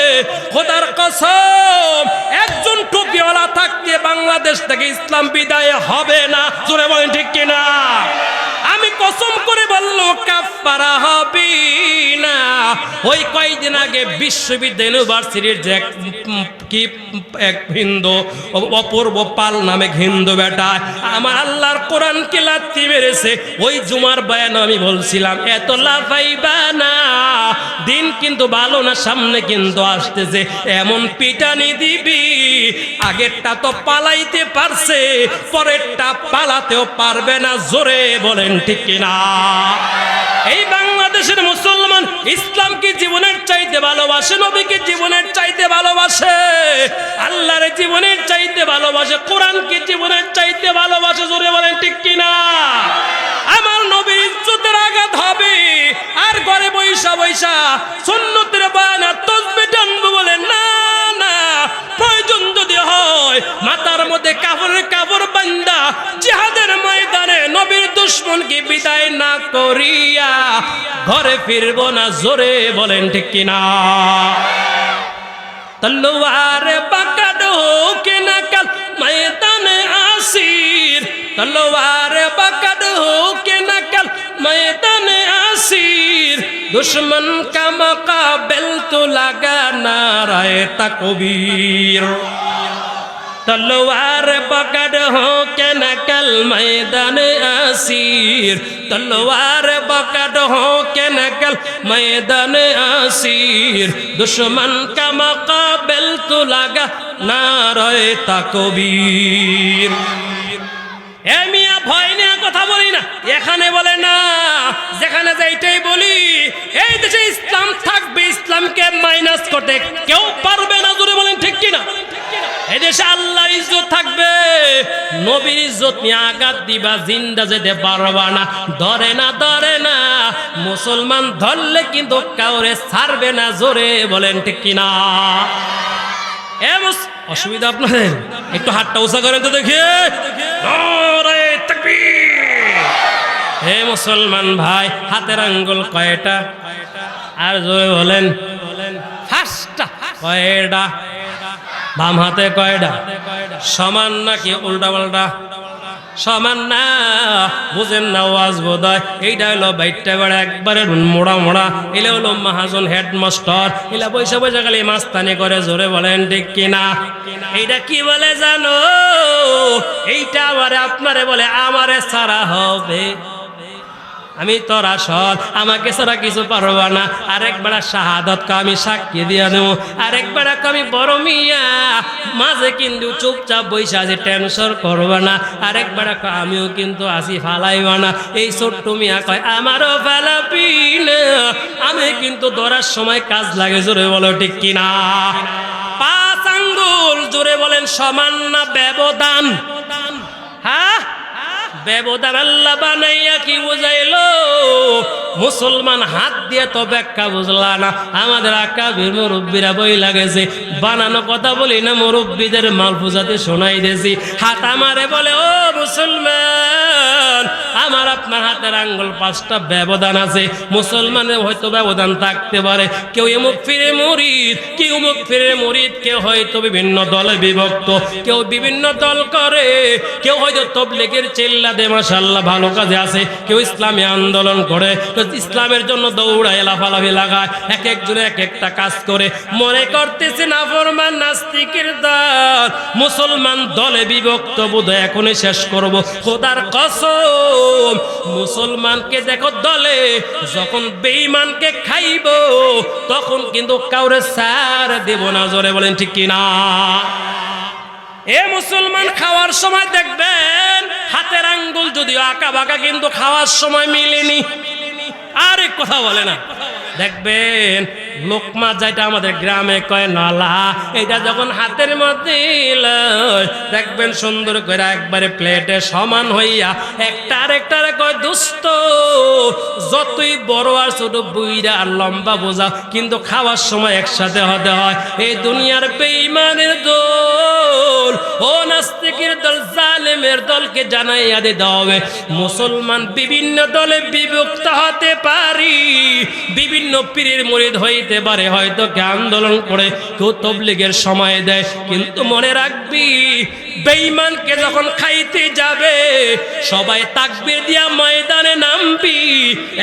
খোদার কসম একজন টুপিওয়ালা থাকতে বাংলাদেশ থেকে ইসলাম বিদায় হবে না জোরে বলেন ঠিক কিনা আমি কসম করে বললো কাফারা হবে না ওই কয়েকদিন আগে বিশ্ববিদ্যালয় ইউনিভার্সিটির যে এক হিন্দু অপূর্ব পাল নামে হিন্দু বেটা আমার আল্লাহর কোরআন কে লাথি মেরেছে ওই জুমার বয়ান আমি বলছিলাম এত লাফাইবা না দিন কিন্তু ভালো না সামনে কিন্তু আসতেছে এমন পিটানি দিবি আগেরটা তো পালাইতে পারছে পরেরটা পালাতেও পারবে না জোরে বলেন ঠিক কিনা এই বাংলাদেশের মুসলমান ইসলামকে জীবনের চাইতে ভালোবাসে নবীকে জীবনের চাইতে ভালোবাসে আল্লাহর জীবনের চাইতে ভালোবাসে কোরআনকে জীবনের চাইতে ভালোবাসে জোরে বলেন ঠিক কিনা আমার নবীর ইজ্জতের আঘাত হবে আর ঘরে বৈশা সুন্নতের বানা তাসবিহ টানবো বলে না প্রয়োজন যদি হয় মাথার মধ্যে কাপড় বান্দা জিহাদের ময়দানে নবীর দুশমনকে বিদায় না করিয়া ঘরে ফিরবো না জোরে বলেন ঠিক কিনা তলোয়ার বাঁকাড হোকে না কাল ময়দানে আসির তলোয়ার বাঁকাড হোকে না কাল ময়দানে আসির दुश्मन का मुकाबिल तो लगा नाराए तकबीर तलवार पकड़ हो के नकल मैदान असीर तलवार पकड़ हो के नकल मैदान असीर दुश्मन का मुकाबिल तो लगा नाराए तकबीर ए मियां भय निয়ে কথা বলি না, এখানে বলে না, যেখানে যাইটাই বলি এই দেশে ইসলাম থাকবে, ইসলামকে মাইনাস করতে কেউ পারবে না। জোরে বলেন ঠিক কিনা? এই দেশে আল্লাহর ইজ্জত থাকবে, নবীর ইজ্জত নিয়ে আঘাত দিবা, জিন্দা যেতে পারবা না। ধরে না, ধরে না, মুসলমান ধরলে কিন্তু কাউরে ছাড়বে না। জোরে বলেন ঠিক কিনা? অসুবিধা আপনাদের? একটু হাতটা উঁচা করেন তো দেখি। নারে তাকবীর! হে মুসলমান ভাই, হাতের আঙ্গুল কয়টা? আর জোরে বলেন। ফার্স্টটা কয়টা? বাম হাতে কয়টা? সমান নাকি উল্টা পাল্টা? সমান না, বুঝেন না ওয়াজ বোধহয়। এইটা হলো বাইটটা বেড়া একবারে মোড়া মোড়া। এলে হলো মহাজন হেডমাস্টার, এলা পয়সা পয়সা খালি মাস্তানি করে। জোরে বলেন ঠিক কিনা? এইটা কি বলে জানো? এইটা আমারে আপনারে বলে আমারে ছাড়া হবে, আমি তোরা সৎ, আমাকে ছাড়া কিছু পারবা না। আরেকবার শাহাদতকে আমি সাক্ষী দিয়া দেবো, আরেকবার আমি বড় মিয়া, মাঝে কিন্তু চুপচাপ বৈশা আছে, টেনশন করবা না। আরেকবার আমিও কিন্তু আসি, ফালাইবা না। এই ছোট্ট মিয়া কয় আমারও ফালাবি না, আমি কিন্তু ধরার সময় কাজ লাগে। জোরে বলো ঠিক কিনা? পাঁচ আঙ্গুল জোরে বলেন সমান না ব্যবধান? হ্যাঁ, ব্যবধান আল্লাহ বানাইয়া কি বুঝাইলো? মুসলমান হাত দিয়ে তো ব্যাখ্যা বুঝলা না। আমাদের আকাবির মুরব্বীরা বই লাগেছে, বানানো কথা বলি না, মুরব্বীদের মালফুজাতে শোনাই দিয়েছি। হাত আমারে বলে ও মুসলমান, আমার আপনার হাতের আঙ্গুল পাঁচটা ব্যবধান আছে। মুসলমানের হয়তো ব্যবধান থাকতে পারে, কেউ এমুক ফিরে মুরিদ, কেউ মুখ ফিরে মুরিদ, কেউ হয়তো বিভিন্ন দলে বিভক্ত, কেউ বিভিন্ন দল করে, কেউ হয়তো তবলিগের চিল্লা দে মাশাআল্লাহ ভালো কাজে আছে, কেউ ইসলামী আন্দোলন করে, ইসলামের জন্য দৌড়ায় লাফালাফি লাগায়, এক একজনে এক একটা কাজ করে। মনে করতেছে নাফরমান নাস্তিকের দল, মুসলমান দলে বিভক্ত, বোধহয় এখনই শেষ করব। খোদার কসম, মুসলমানকে দেখো দলে, যখন বেঈমানকে খাইব তখন কিন্তু কাউরে ছাড় দেব না। জোরে বলেন ঠিক কিনা? এ মুসলমান খাওয়ার সময় দেখবেন হাতের আঙ্গুল যদিও আঁকা বাঁকা, কিন্তু খাওয়ার সময় মিলেনি। আরে কথা বলে না, দেখবেন লোকমা যেটা আমাদের গ্রামে কয় নলা, এটা যখন হাতের মধ্যে দেখবেন সুন্দর করে একবারে প্লেটে সমান হইয়া একটা আরেকটারে কয় দুস্থ, যতই বড় আর ছোট বুইরা আর লম্বা বোঝা, কিন্তু খাওয়ার সময় একসাথে হতে হয়। এই দুনিয়ার বেঈমানের দল, ও নাস্তিকের দল, জালেমের দলকে জানাইয়া দিতে হবে মুসলমান বিভিন্ন দলে বিভক্ত হতে পারি, বিভিন্ন পীরের মুরিদ হইতে পারে, হয়তো কে আন্দোলন করে, কেউ তবলিগের সময় দেয়, কিন্তু মনে রাখবি বেঈমানকে যখন খাইতে যাবে সবাই তাকবীর দিয়া ময়দানে নামবি,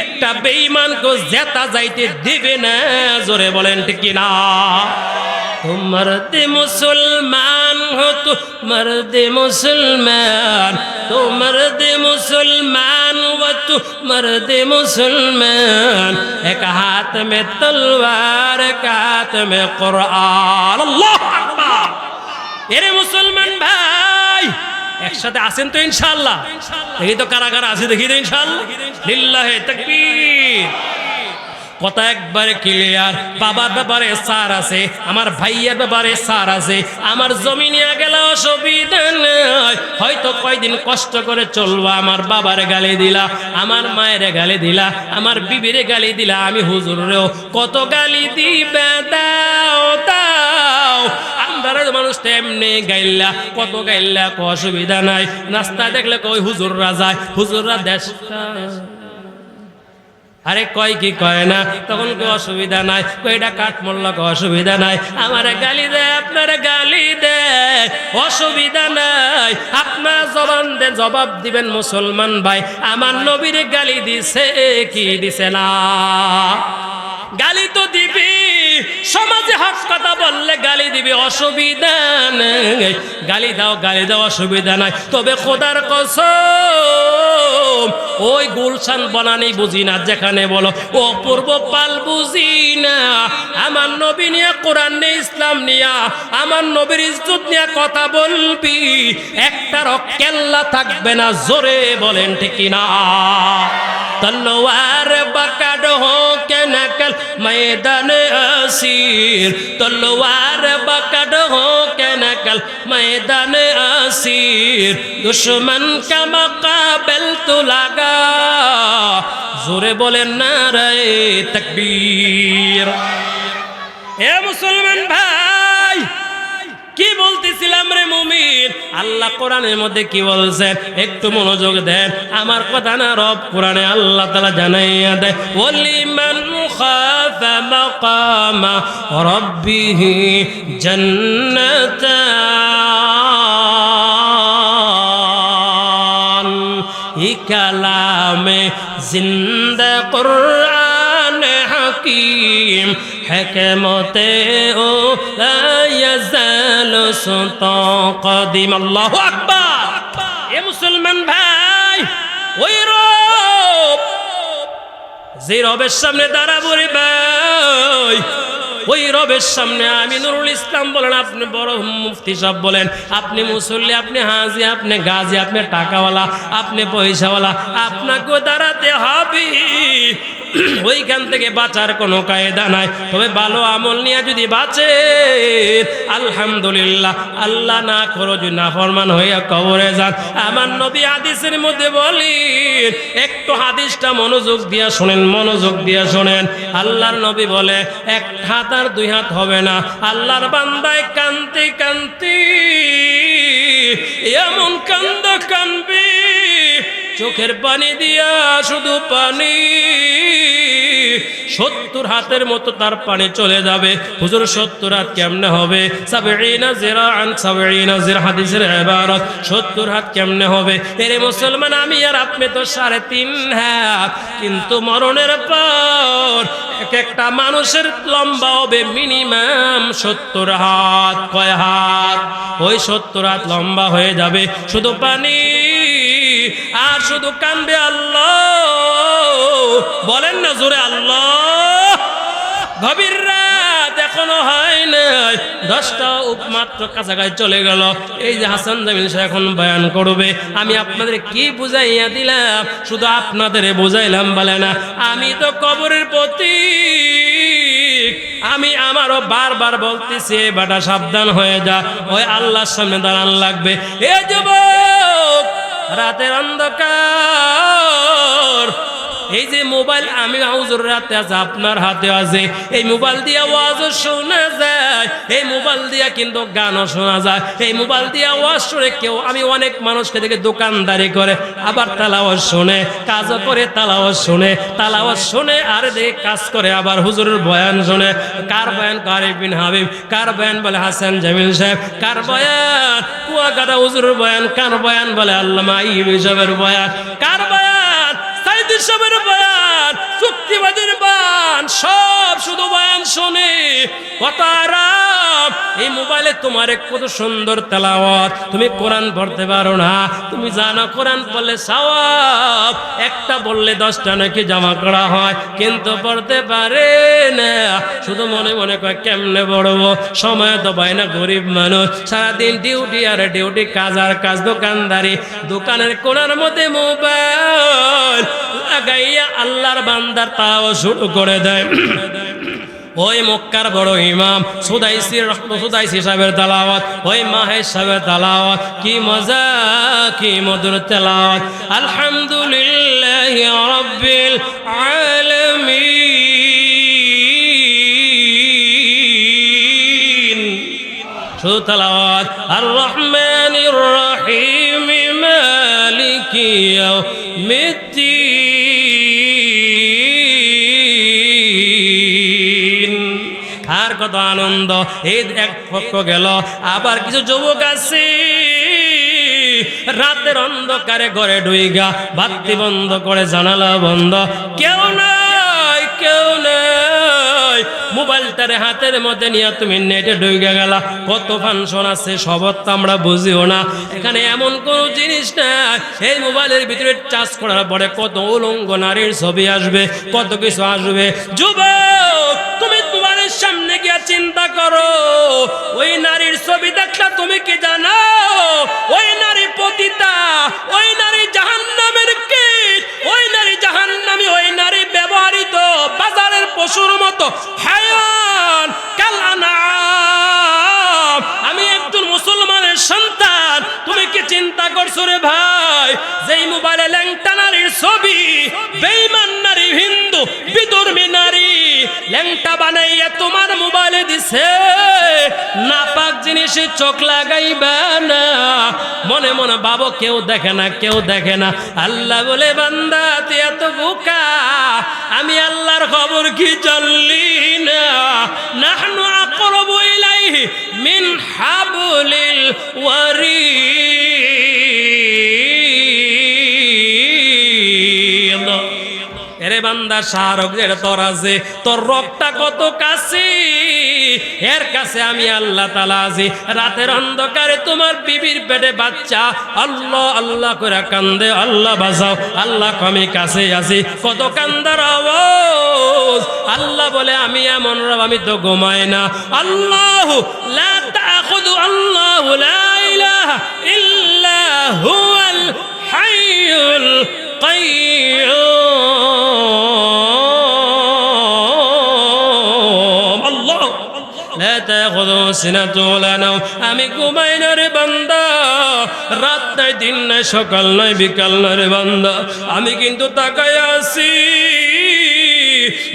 একটা বেঈমানকে জেতা যাইতে দিবে না। জোরে বলেন ঠিক কিনা? तुम मर्द मुसलमान हो, तो मर्द मुसलमान, तो मर्द मुसलमान व तो मर्द मुसलमान, एक हाथ में तलवार, एक हाथ में कुरान। अल्लाह अकबर! এরে মুসলমান ভাই, একসাথে আছেন তো ইনশাআল্লাহ? দেখি তো কারা কারা আছে, দেখি তো ইনশাআল্লাহ। লিল্লাহে তাকবীর! কথা একবারে ক্লিয়ার। বাবার ব্যাপারে সার আছে, আমার ভাইয়ের ব্যাপারে সার আছে, আমার জমি নিয়ে গেলে অসুবিধা নাই, হয়তো কয়দিন কষ্ট করে চলবো। আমার বাবার গালি দিলা, আমার মায়ের গালি দিলা, আমার বিবির গালি দিলা, আমি হুজুরেও কত গালি দিবে, দাও দাও। আমরা মানুষ এমনি গাইলা, কত গাইলা, অসুবিধা নাই। নাস্তা দেখলে কই হুজুররা যায়, হুজুররা দেশটা, আরে কয় কি কয় না, তখন কেউ অসুবিধা নাই, কয়টা কাঠ মূল্য অসুবিধা নাই। আমার গালি দেয়, আপনার গালি দেয়, অসুবিধা নাই। আপনার জবান দে, জবাব দিবেন মুসলমান ভাই, আমার নবীর গালি দিছে কি দিছে না? গালি তো দিবি, সমাজে হক কথা বললে গালি দিবি, অসুবিধা নেই। গালি দাও, গালি দাও, অসুবিধা নাই। তবে খোদার কসম, ওই গুলশান বনানি বুঝি না, যেখানে বলো অপূর্ব পাল বুঝি না। আমার নবী নিয়ে, কোরআন নিয়ে, ইসলাম নিয়ে, আমার নবীর ইজ্জত নিয়ে কথা বলবি, একটা রক্কেল্লা থাকবে না। জোরে বলেন ঠিক না? তলোয়ার বাকাড হো কে নকল ময়দানে আসির, তলোয়ার বাকাড হো কে নকল ময়দানে আসির, দুশ্মন কা মুকাবিল তু লাগা। জোরে বলেন নারায়ে তাকবীর। এ মুসলমান ভাই, কি বলতেছিলাম রে মুমিন? আল্লাহ কোরআনের মধ্যে কি বলছেন একটু মনোযোগ দেন। আমার কথা না, রব কোরআনে আল্লাহ তাআলা জানাইয়া দেয়, ওয়ালিমান খাফা মাকামা রাব্বিহি জান্নাতান। ই কালামে জিন্দা কুরআন হাকিম, হিকমতে ও লা ইয়াজালু সুতাকাদিম। আল্লাহু আকবার। এ মুসলমান ভাই, ওই রব, যে রবের সামনে দাঁড়াবো রে ভাই, ওই রবের সামনে আমি নুরুল ইসলাম বলেন, আপনি বড় মুফতি সাহেব বলেন, আপনি মুসল্লি, আপনি হাজি, আপনি গাজী, আপনি টাকাওয়ালা, আপনি পয়সাওয়ালা, আপনাকেও দাঁড়াতে হবে। ওইখান থেকে বাঁচার কোনো কায়দা নাই। তবে ভালো আমল নিয়ে যদি বাঁচে আলহামদুলিল্লাহ, আল্লাহ না করো যদি নাফরমান হইয়া কবরে যান। আমার নবী হাদিসের মধ্যে বলি, একটু হাদিসটা মনোযোগ দিয়া শোনেন, মনোযোগ দিয়া শোনেন। আল্লাহর নবী বলে, এক হাত আর দুই হাত হবে না। আল্লাহর বান্দায় কান্তি কান্তি এমন কান্দ কানবি, চোখের পানি দিয়া শুধু পানি, 70 হাতের মতো তার পানি চলে যাবে। হুজুর 70 হাত কেমনে হবে? 70 জিরাআন, 70 জির হাদিসের ইবারত, 70 হাত কেমনে হবে? এরে মুসলমান, আমি আর আপনি তো 3.5 হাত, কিন্তু মরণের পর এক একটা মানুষের লম্বা হবে মিনিমাম 70 হাত। কয় হাত? ওই 70 হাত লম্বা হয়ে যাবে, শুধু পানি আর শুধু কানবে আল্লাহ। বলেন না জোরে আল্লাহ। গভীর রাত এখনো হয় নাই, 10টা মাত্র কাছাকাছি চলে গেল। এই যে হাসান জামিল সাহেব এখন বয়ান করবে, আমি আপনাদের কি বুঝাইয়া দিলাম? শুধু আপনাদের বুঝাইলাম বলে না, আমি তো কবরের প্রতীক। আমি আমারও বারবার বলতেছি, বেটা সাবধান হয়ে যা, ওই আল্লাহর সামনে দাঁড়ান লাগবে। এ যুবক, রাতের অন্ধকার, এই যে মোবাইল, আমি হুজুর রাতে আছে, আপনার হাতে আছে, এই মোবাইল দিয়ে ওয়াজও শোনা যায়, এই মোবাইল দিয়ে কিন্তু গানও শোনা যায়, এই মোবাইল দিয়ে ওয়াজ শুনে কেউ, আমি অনেক মানুষকে দেখে দোকানদারি করে, আবার তালাওয়াজ শুনে, কাজও করে, তালাওয়াজ শুনে আর দেখে কাজ করে, আবার হুজুরের বয়ান শুনে। কার বয়ান? কারিম বিন হাবিব। কার বয়ান? বলে হাসান জামিল সাহেব। কার বয়ান? কুয়াকাটা হুজুরের বয়ান। কার বয়ান? বলে আল্লামা আইয়ুবী সাহেবের বয়ান। কার বয়ান? সাইদি সাহেবের বয়ান, চুক্তিবাদীর বয়ান, সব শুধু বয়ান শুনে। কত আরাম! এই মোবাইলে তোমার কত সুন্দর তেলাওয়াত, তুমি কোরআন পড়তে পারো না, তুমি জানো কোরআন পড়লে সওয়াব, একটা বললে 10টা নাকি জমা করা হয়, কিন্তু পড়তে পারে না। শুধু মনে মনে কয় কেমনে পড়বো, সময় তো পায় না, গরিব মানুষ, সারাদিন ডিউটি আর ডিউটি, কাজ আর কাজ, দোকানদারি, দোকানের কোনার মধ্যে মোবাইল লাগাইয়া আল্লাহর বান্দার তাও শুরু করে দেয়। ওই মক্কার বড় ইমাম সুদাইসি সাহেবের তেলাওয়াত, ওই মাহেশ সাহেবের তেলাওয়াত, কি মজা, কি মধুর তেলাওয়াত। আলহামদুলিল্লাহি রাব্বিল আলামিন, শুধু তেলাওয়াত। আর রহমানির রহিম, মালিকি ইয়াউমিদ্দিন। আর কত আনন্দ! এই এক পক্ষ গেল, আবার কিছু যুবক আছে রাতের অন্ধকারে ঘরে ঢুইগা, বাতি বন্ধ করে, জানালা বন্ধ, কেউ নাই, কেউ নাই, মোবাইলটারে হাতের মধ্যে নিয়ে তুমি নেটে ঢুকে গেলা, কত ফাংশন আছে সব তো আমরা বুঝিও না। এখানে এমন কোন জিনিস না, এই মোবাইলের ভিতরে চার্জ করার পরে কত উলঙ্গ নারীর ছবি আসবে, কত কিছু আসবে। যুবক, তুমি মোবাইলের সামনে গিয়ে চিন্তা করো, ওই নারীর ছবি দেখলা তুমি কি জানো? ওই নারী পতিতা, ওই নারী জাহান্নামের কীট, ওই নারী জাহান্নামী, ওই নারী ব্যবহৃত বাজারের পশুর মতো হায়ান কাল আনআম। আমি একজন মুসলমানের সন্তান, তুমি কি চিন্তা করছো রে ভাই? যেই মোবাইলে ল্যাংটা নারীর ছবি, বেঈমান নারী, হিন্দু বিধর্মী নারী ল্যাংটা বানাইয়া তোমার মোবাইলে দিছে, নাপাক জিনিসে চোখ লাগাইবা না। মনে মনে ভাবো কেউ দেখে না, কেউ দেখে না। আল্লাহ বলে, বান্দা তুই এত বোকা, আমি আল্লাহর খবর কি জানলি না? নাহনু আকরাবু ইলাইহি মিন হাবলিল ওয়ারিদ। এরে বান্দা, শাহরুখ যেটা তোর আছে, তোর রক্তটা কত কাছে, এর কাছে আমি আল্লাহ তাআলা আছি। রাতের অন্ধকারে তোমার বিবির পেটে বাচ্চা আল্লাহ আল্লাহ করে কান্দে, আল্লাহ বাঁচাও, আল্লাহ আমি কাছে আছি, কত কান্দার আওয়াজ। আল্লাহ বলে, আমি এমন রব, আমি তো ঘুমাই না। আল্লাহু লা তাখুযু, আল্লাহু লা ইলাহা ইল্লা হুয়াল হাইয়ুল কাইয়্যুম। আল্লাহ লা তাখুযু সিনাতুন ওয়ালা নাওম। আমি ঘুমাই না রে বান্দা, রাত নাই, দিন নাই, সকাল নাই, বিকাল নাই রে বান্দা, আমি কিন্তু তাকায় আছি।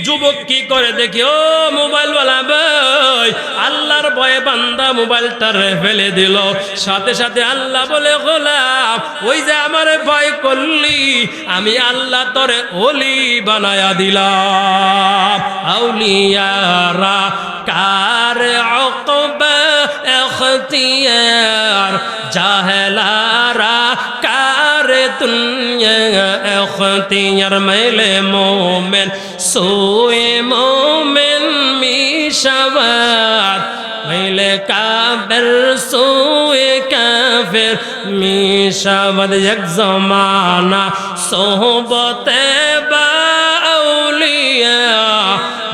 যুবক কি করে দেখি, ও মোবাইলওয়ালা ভাই, আল্লাহর ভয়ে বান্দা মোবাইলটা ফেলে দিল। সাথে সাথে আল্লাহ বলে, গোলাম, ওই যে আমারে ভয় করলি, আমি আল্লাহ তোরে ওলি বানায়া দিলাম। আউলিয়ারা কার উকবা ইখতিয়ার, জাহেলারা কার দুনিয়া ইখতিয়ার। মেলে মোমেন সোয়ে মোমেন মিশাওয়াত, মেলে কাফের সোয়ে কাফের মিশাওয়াত। এক জমানা সোহবতে বা আউলিয়া,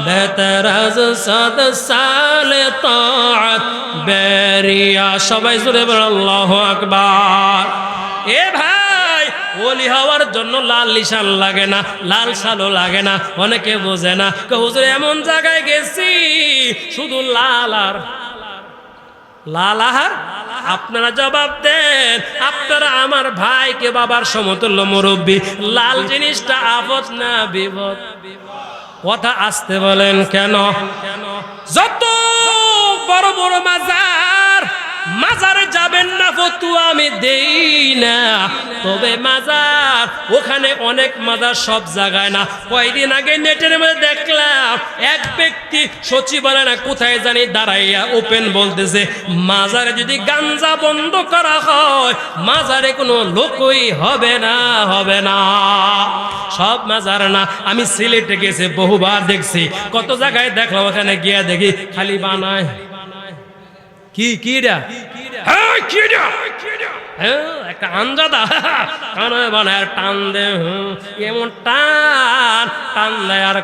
বেতরাজ সাদ সালে তাআত বেরিয়া। সবাই জোরে বলো আল্লাহু আকবার। এ ভাই, ওলি হওয়ার জন্য লাল নিশান লাগে না, লাল শালও লাগে না। অনেকে বোঝে না, হুজুর এমন জায়গায় গেছি শুধু লাল আর লাল আহার। আপনারা জবাব দেন, আপনারা আমার ভাইকে বাবার সমতুল্য মুরব্বী, লাল জিনিসটা আপদ না বিপদ? কথা আসতে বলেন কেন? যত বড় বড় মাজার, মাজারে যাবেন না ফতুয়া আমি দেই না, তবে মাজার ওখানে অনেক মাজার সব জায়গায় না। কয়েকদিন আগে নেটের মধ্যে দেখলাম এক ব্যক্তি সচিবালয় কোথায় জানি দাঁড়াইয়া ওপেন বলতেছে, মাজারে যদি গাঞ্জা বন্ধ করা হয় মাজারে কোনো লোকই হবে না, হবে না। সব মাজার না। আমি সিলেটে গেছি, বহুবার দেখছি, কত জায়গায় দেখলাম, ওখানে গিয়া দেখি খালি বানায় কি কিরা, হ্যাঁ কিরা, হ্যাঁ একটা আঞ্জাদা কানায় বানায় টান দে, এমন টান টান দেয় আর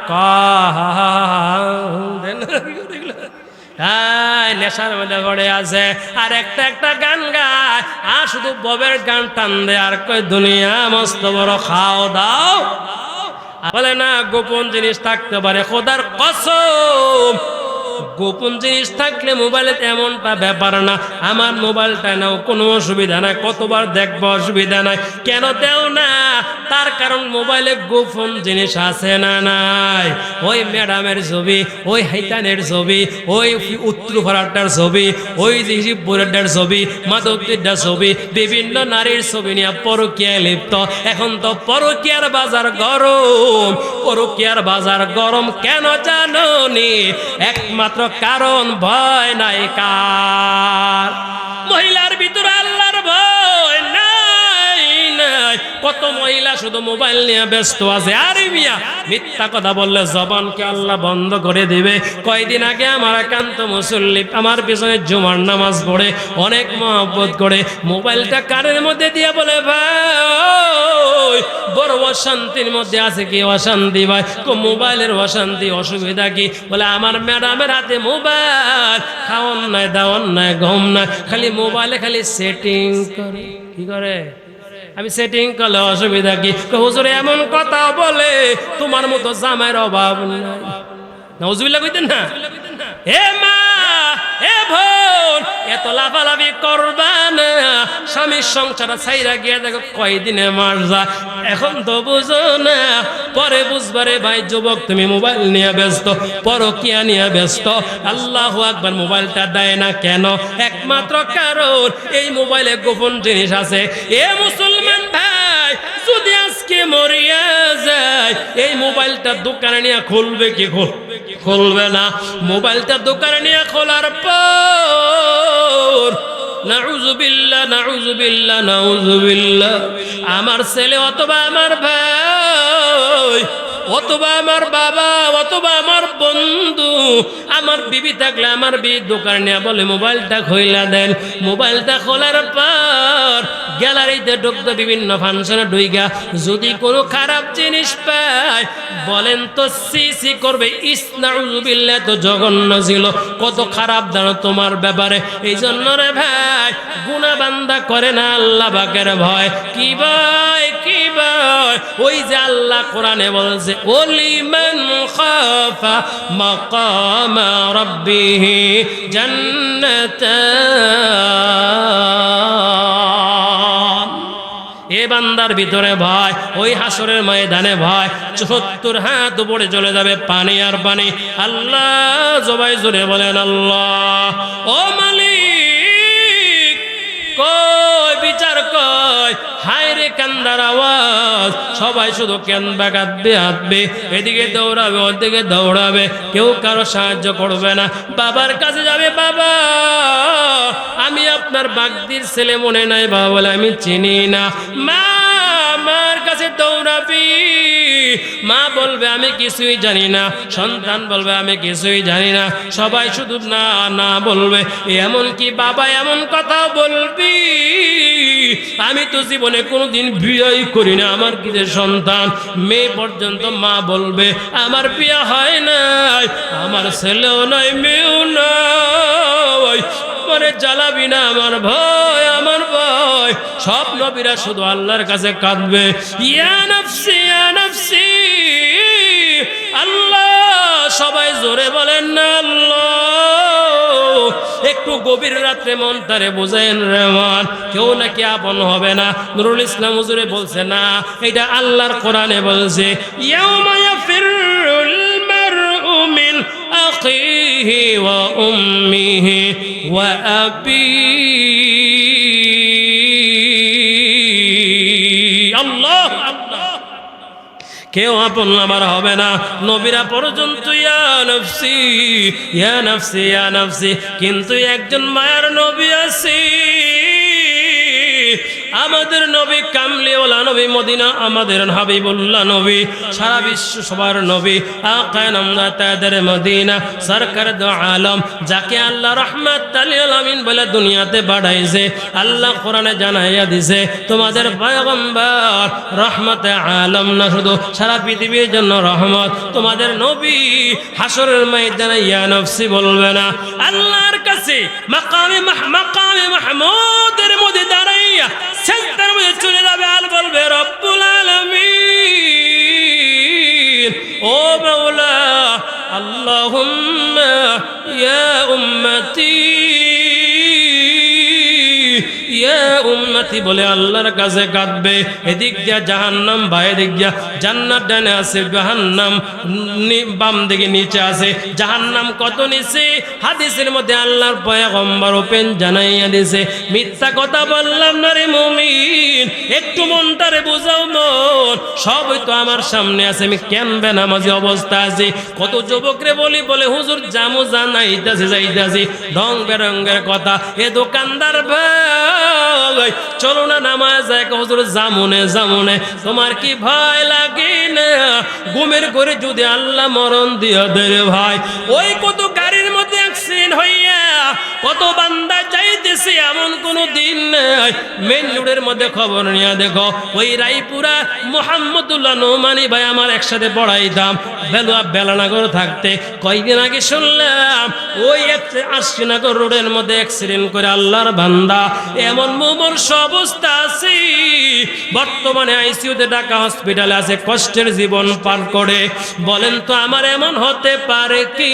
নেশার মধ্যে গড়ে আছে। আর একটা একটা গান গায়, আর শুধু ববের গান টান দেয়, আর কই দুনিয়া মস্ত বড় খাও দাও। বলে না, গোপন জিনিস থাকতে পারে, খোদার কসম গোপন জিনিস থাকলে মোবাইলে এমনটা ব্যাপার না। আমার মোবাইলটা নাও, কোনো অসুবিধা নাই, কতবার দেখবো অসুবিধা নাই। কেন দেও না? তার কারণ মোবাইলে গোপন জিনিস আছে না নাই? ওই ম্যাডামের ছবি, ওই হাইতানের ছবি, ওই উত্তরপাড়াটার ছবি, ওই জিহিবপুরের ছবি, মাধবদীর ছবি, বিভিন্ন নারীর ছবি নিয়ে পরকীয়ায় লিপ্ত। এখন তো পরকীয়ার বাজার গরম। পরকীয়ার বাজার গরম কেন জানো নি? একমাত্র কারণ ভয় নাই কার? মহিলার ভিতরে আল্লাহর ভয় নাই, নাই। কত মহিলা শুধু মোবাইল নিয়ে ব্যস্ত আছে। আরে মিয়া, মিথ্যা কথা বললে জবানকে আল্লাহ বন্ধ করে দিবে। কয়দিন আগে আমার একান্ত মুসল্লি আমার পিছনে জুমার নামাজ পড়ে অনেক মহব্বত করে মোবাইলটা কানের মধ্যে দিয়ে বলে, ভাই বড় অশান্তির মধ্যে আছে। কি অশান্তি ভাই? মোবাইলের অশান্তি, অসুবিধা কি? বলে আমার ম্যাডামের হাতে মোবাইল, খাওয়ান নাই, দাওয়ান নাই, ঘুম নাই, খালি মোবাইলে খালি সেটিং করে। কি করে? আমি সেটিং করলে অসুবিধা কি? হুজুর এমন কথা বলে, তোমার মতো জামাইয়ের অভাব নাই। নাউজুবিল্লাহ কইতেন না? এ মা, এ বোন, এত লাফালাফি করবা না। স্বামীর সংসার ছাইরা গিয়ে দেখো কয়দিনে মার যায়, এখন তো বুঝো না, পরে বুঝবারে ভাই। যুবক তুমি মোবাইল নিয়ে ব্যস্ত, পরকিয়া নিয়ে ব্যস্ত। আল্লাহু আকবার। মোবাইলটা দেয় না কেন? একমাত্র কারণ এই মোবাইলে গোপন জিনিস আছে। এ মুসলমান ভাই, যদি আজকে মরিয়া যায়, এই মোবাইলটা দোকানে নিয়ে খুলবে কি? খুলবে না। মোবাইলটা দোকানে নিয়ে খোলার পর নাউযুবিল্লাহ, নাউযুবিল্লাহ, নাউযুবিল্লাহ, আমার ছেলে অথবা আমার ভাই অথবা আমার বাবা অথবা আমার বন্ধু, আমার বিবি থাকলে আমার বিবি দোকান নিয়ে বলে মোবাইলটা খুইলা দেন। মোবাইলটা খোলার পর গ্যালারিতে ঢুকতো, বিভিন্ন ফাংশনে ঢুইগা যদি কোনো খারাপ জিনিস পায়, বলেন তো সি করবে। ইসনাউযুবিল্লাহ, তো জঘন্য ছিল। কত খারাপ জানো তোমার ব্যাপারে। এই জন্য রে ভাই, গুনাহ বান্দা করে না আল্লাহ পাকের ভয়। কি ভয়? কি ভয়? ওই যে আল্লাহ কোরআনে বলছে, ওলিমান খাফা মাকামা রাব্বিহি জান্নাতান। এ বান্দার ভিতরে ভয়, ওই হাসরের ময়দানে ভয়। ৭৪ হাত উপরে চলে যাবে পানি আর পানি। আল্লাহ সবাই জোরে বলেন আল্লাহ। ও মালিক, কই বিচার কই? হায় রে কান্দার আওয়াজ। সবাই শুধু কান্দবে, কাঁদবে, হাঁটবে, এদিকে দৌড়াবে, ওদিকে দৌড়াবে, কেউ কারো সাহায্য করবে না। বাবার কাছে যাবে, বাবা আমি আপনার বাগদির ছেলে, মনে নাই? বাবা বলে আমি চিনি না। মা, আমার কাছে দৌড়াবি। মা বলবে আমি কিছুই জানি না। সন্তান বলবে আমি কিছুই জানি না। সবাই শুধু না না বলবে। এমন কি বাবা এমন কথা বলবি, আমি তো জীবনে কোনোদিন বিয়েই করি না, আমার কি যে সন্তান মেয়ে পর্যন্ত। মা বলবে আমার বিয়ে হয় নাই, আমার ছেলেও নাই, মেয়েও নাই, মরে জ্বালাবি না, আমার ভয়, আমার ভয়। সব নবীরা শুধু আল্লাহর কাছে কাঁদবে, ইয়া নাফসি, ইয়া নাফসি। আল্লাহ, সবাই জোরে বলেন না আল্লাহ। একটু গভীর রাত্রে মন তারে বুঝেন রে মন, কেউ নাকি আপন হবে না। নুরুল ইসলাম হুজুরে বলছে না, এটা আল্লাহর কোরআনে বলছে, ইয়াউমা ইয়াফিরুল মারউ মিন আখিহি ওয়া উম্মিহি ওয়া আবিহি। আল্লাহ, কেউ আপন আমার হবে না। নবীরা পর্যন্ত ইয়া নফসি, ইয়া নফসি, ইয়া নফসি। কিন্তু একজন মায়ার নবী আছে, আমাদের নবী কামলিওয়ালা নবী, মদিনা আমাদের হাবিবুল্লাহ নবী, সারা বিশ্ব সবার নবী, আকায়ে নামদার তাদের মদিনা সরকার দো আলম, যাকে আল্লাহ রাহমাতুল লিল আলামিন বলে দুনিয়াতে পাঠাইছে। আল্লাহ কোরআনে জানাইয়া দিছে, তোমাদের পয়গম্বর রহমতে আলম না, শুধু সারা পৃথিবীর জন্য রহমত। তোমাদের নবী হাসরের ময়দানে ইয়া নফসি বলবে না। আল্লাহর কাছে মাকামে মাহমুদের মধ্যে দাঁড়াইয়া সেজদার মধ্যে চলে যাবে আর বলবে, রব্বুল আলামিন, ও মাওলা, আল্লাহুম্মা ইয়া উম্মতি, ইয়া উম্মতি বলে আল্লাহর কাছে কাঁদবে। এদিক দিয়া জাহান্নাম, বা এদিক দিয়া জান্নাত, ডানে আছে জাহান্নাম, বাম দিকে নিচে আছে জাহান্নাম। কত নিচে হাদিসের মধ্যে আল্লাহর পয়গম্বর ওপেন জানাইয়া দিছে, মিথ্যা কথা বললাম না রে মুমিন, একটু মনটারে বুঝাও মন। সবই তো আমার সামনে আছে, আমি কেন বেনামাজি অবস্থা আছি। কত যুবকরে বলি, বলে হুজুর জামু জানাইতাছি, যাইতাছি, রং বেরঙ্গের কথা। এ দোকানদার ভাই, চলো না নামাজ এক হুজুর জামুনে জামুনে তোমার কি ভয় লাগে না ঘুমের করে যদি আল্লাহ মরণ দিয়া দেয় ভাই ওই কত গাড়ির মধ্যে অ্যাক্সিডেন্ট হইয়া কত বান্দা যাইতেছে এমন কোনো দিন নাই মেন রোডের মধ্যে খবর নিয়ে দেখো ওই রায়পুরা মোহাম্মদুল্লাহ নোমানি ভাই আমার একসাথে পড়াইতাম বেলুয়া বেলানগর থাকতে কয়েকদিন আগে শুনলাম ওই আশিনগর রোডের মধ্যে অ্যাক্সিডেন্ট করে আল্লাহর বান্দা এমন মুমূর্ষ অবস্থা আছে বর্তমানে আইসিইউতে ঢাকা হসপিটালে আছে কষ্টের জীবন পার করে বলেন তো আমার এমন হতে পারে কি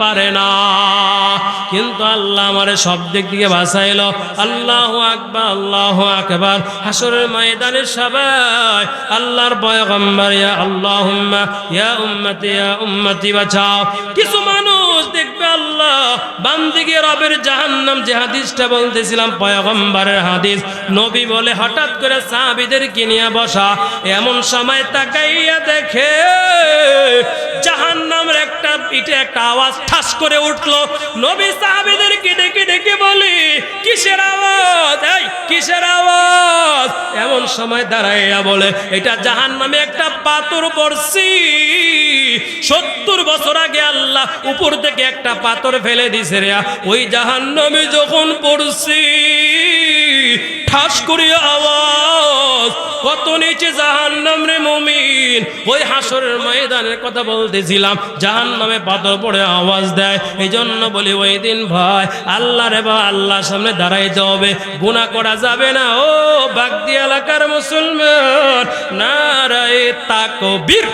পারে না কিন্তু আল্লাহ আমারে সব দিক দিয়ে বাঁচাইলো আল্লাহু আকবার আল্লাহু আকবার হাসরের ময়দানে সবাই আল্লাহর পয়গম্বর ইয়া আল্লাহুম্মা ইয়া উম্মতি বাঁচাও কিছু মানুষ দেখবে আল্লাহ বান্দিকে রবের জাহান্নাম যে হাদিসটা বলতেছিলাম পয়গম্বরের হাদিস নবী বলে হঠাৎ করে সাহাবীদেরকে নিয়ে বসা এমন সময় তাকাইয়া দেখে জাহান্নামের একটা পিঠে একটা আওয়াজ ঠাস করে উঠলো নবী সাহাবীদেরকে ডেকে ডেকে বলি কিসের আওয়াজ এই কিসের আওয়াজ এমন সময় দাঁড়াইয়া বলে এটা জাহান্নামে একটা পাথর পড়ছি 70 বছর আগে আল্লাহ উপর থেকে একটা পাথর ফেলে দিছে রে ওই জাহান্নামে যখন পড়ছি ঠাস করে আওয়াজ কত নিচে জাহান্নাম রে মুমিন ওই হাসরের ময়দানের কথা বলতেছিলাম জাহান্নামে পাথর পড়ে আওয়াজ দেয় এই জন্য বলি ওই দিন ভাই আল্লাহ রে বা আল্লাহর সামনে দাঁড়াইতে হবে গুনাহ করা যাবে না ও বাগদি এলাকার মুসলমান নারায়ে তাকবীর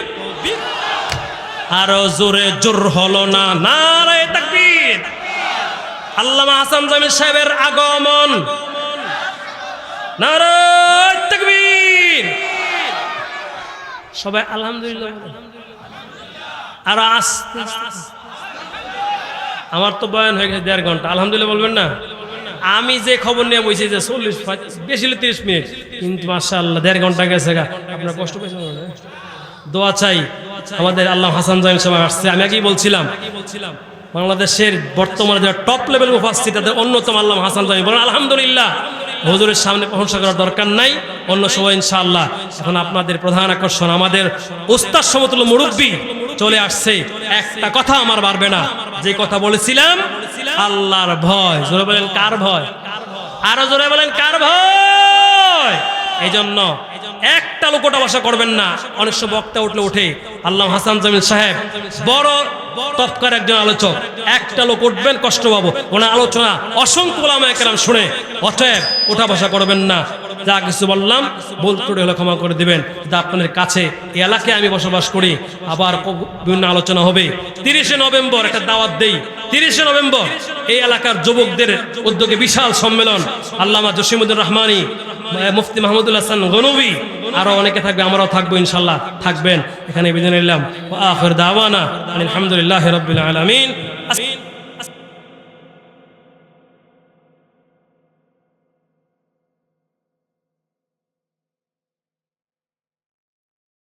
আরো জোরে জোর হলো না নারায়ে তাকবীর আল্লামা হাসান জামিল সাহেবের আগমন নারায়ে তাকবীর সবাই আলহামদুলিল্লাহ আর আস্তে আমার তো বয়ান হয়ে গেছে 1.5 ঘন্টা আলহামদুলিল্লাহ বলবেন না আমি যে খবর নিয়ে বসেছি যে 40 বেশি 30 মিনিট কিন্তু মাশাআল্লাহ 1.5 ঘন্টা গেছে আপনারা কষ্ট পেয়েছেন দোয়া চাই আমাদের আল্লাহ হাসান জামিল সাহেব আসছে আমি আগেই বলছিলাম বাংলাদেশের বর্তমানে যারা টপ লেভেল মুফাসসির তাদের অন্যতম আল্লাহ হাসান জামিল বলেন আলহামদুলিল্লাহ হুজুরের সামনে প্রশংসা করার দরকার নাই অন্য সময় ইনশাআল্লাহ এখন আপনাদের প্রধান আকর্ষণ আমাদের উস্তাদ সমতুল্য মুরব্বী চলে আসছে একটা কথা আমার বাড়বে না যে কথা বলেছিলাম আল্লাহর ভয় জোরে বলেন কার ভয় আরো জোরে বলেন কার ভয় এই জন্য একটা লোক ওটা ভাষা করবেন না অনেক সময় বক্তা উঠলে উঠে আল্লাহ হাসান জামিল সাহেব বড় তফকার একজন আলোচক একটা লোক উঠবেন কষ্ট পাবো ওনার আলোচনা অসংখ্য ওলামায়ে কেরাম শুনে অতএব ওঠা ভাষা করবেন না যা কিছু বললাম ভুল ত্রুটি হলে ক্ষমা করে দিবেন যা আপনাদের কাছে এই এলাকায় আমি বসবাস করি আবার বিভিন্ন আলোচনা হবে 30 নভেম্বর একটা দাওয়াত দেই 30 নভেম্বর এই এলাকার যুবকদের উদ্যোগে বিশাল সম্মেলন আল্লামা জসিমউদ্দিন রহমানী মুফতি মাহমুদুল হাসান গনবী আরো অনেকে থাকবে আমরাও থাকবো ইনশাআল্লাহ থাকবেন এখানে বিদায় নিলাম ওয়া আখির দাওয়ানা আলহামদুলিল্লাহি রাব্বিল আলামিন।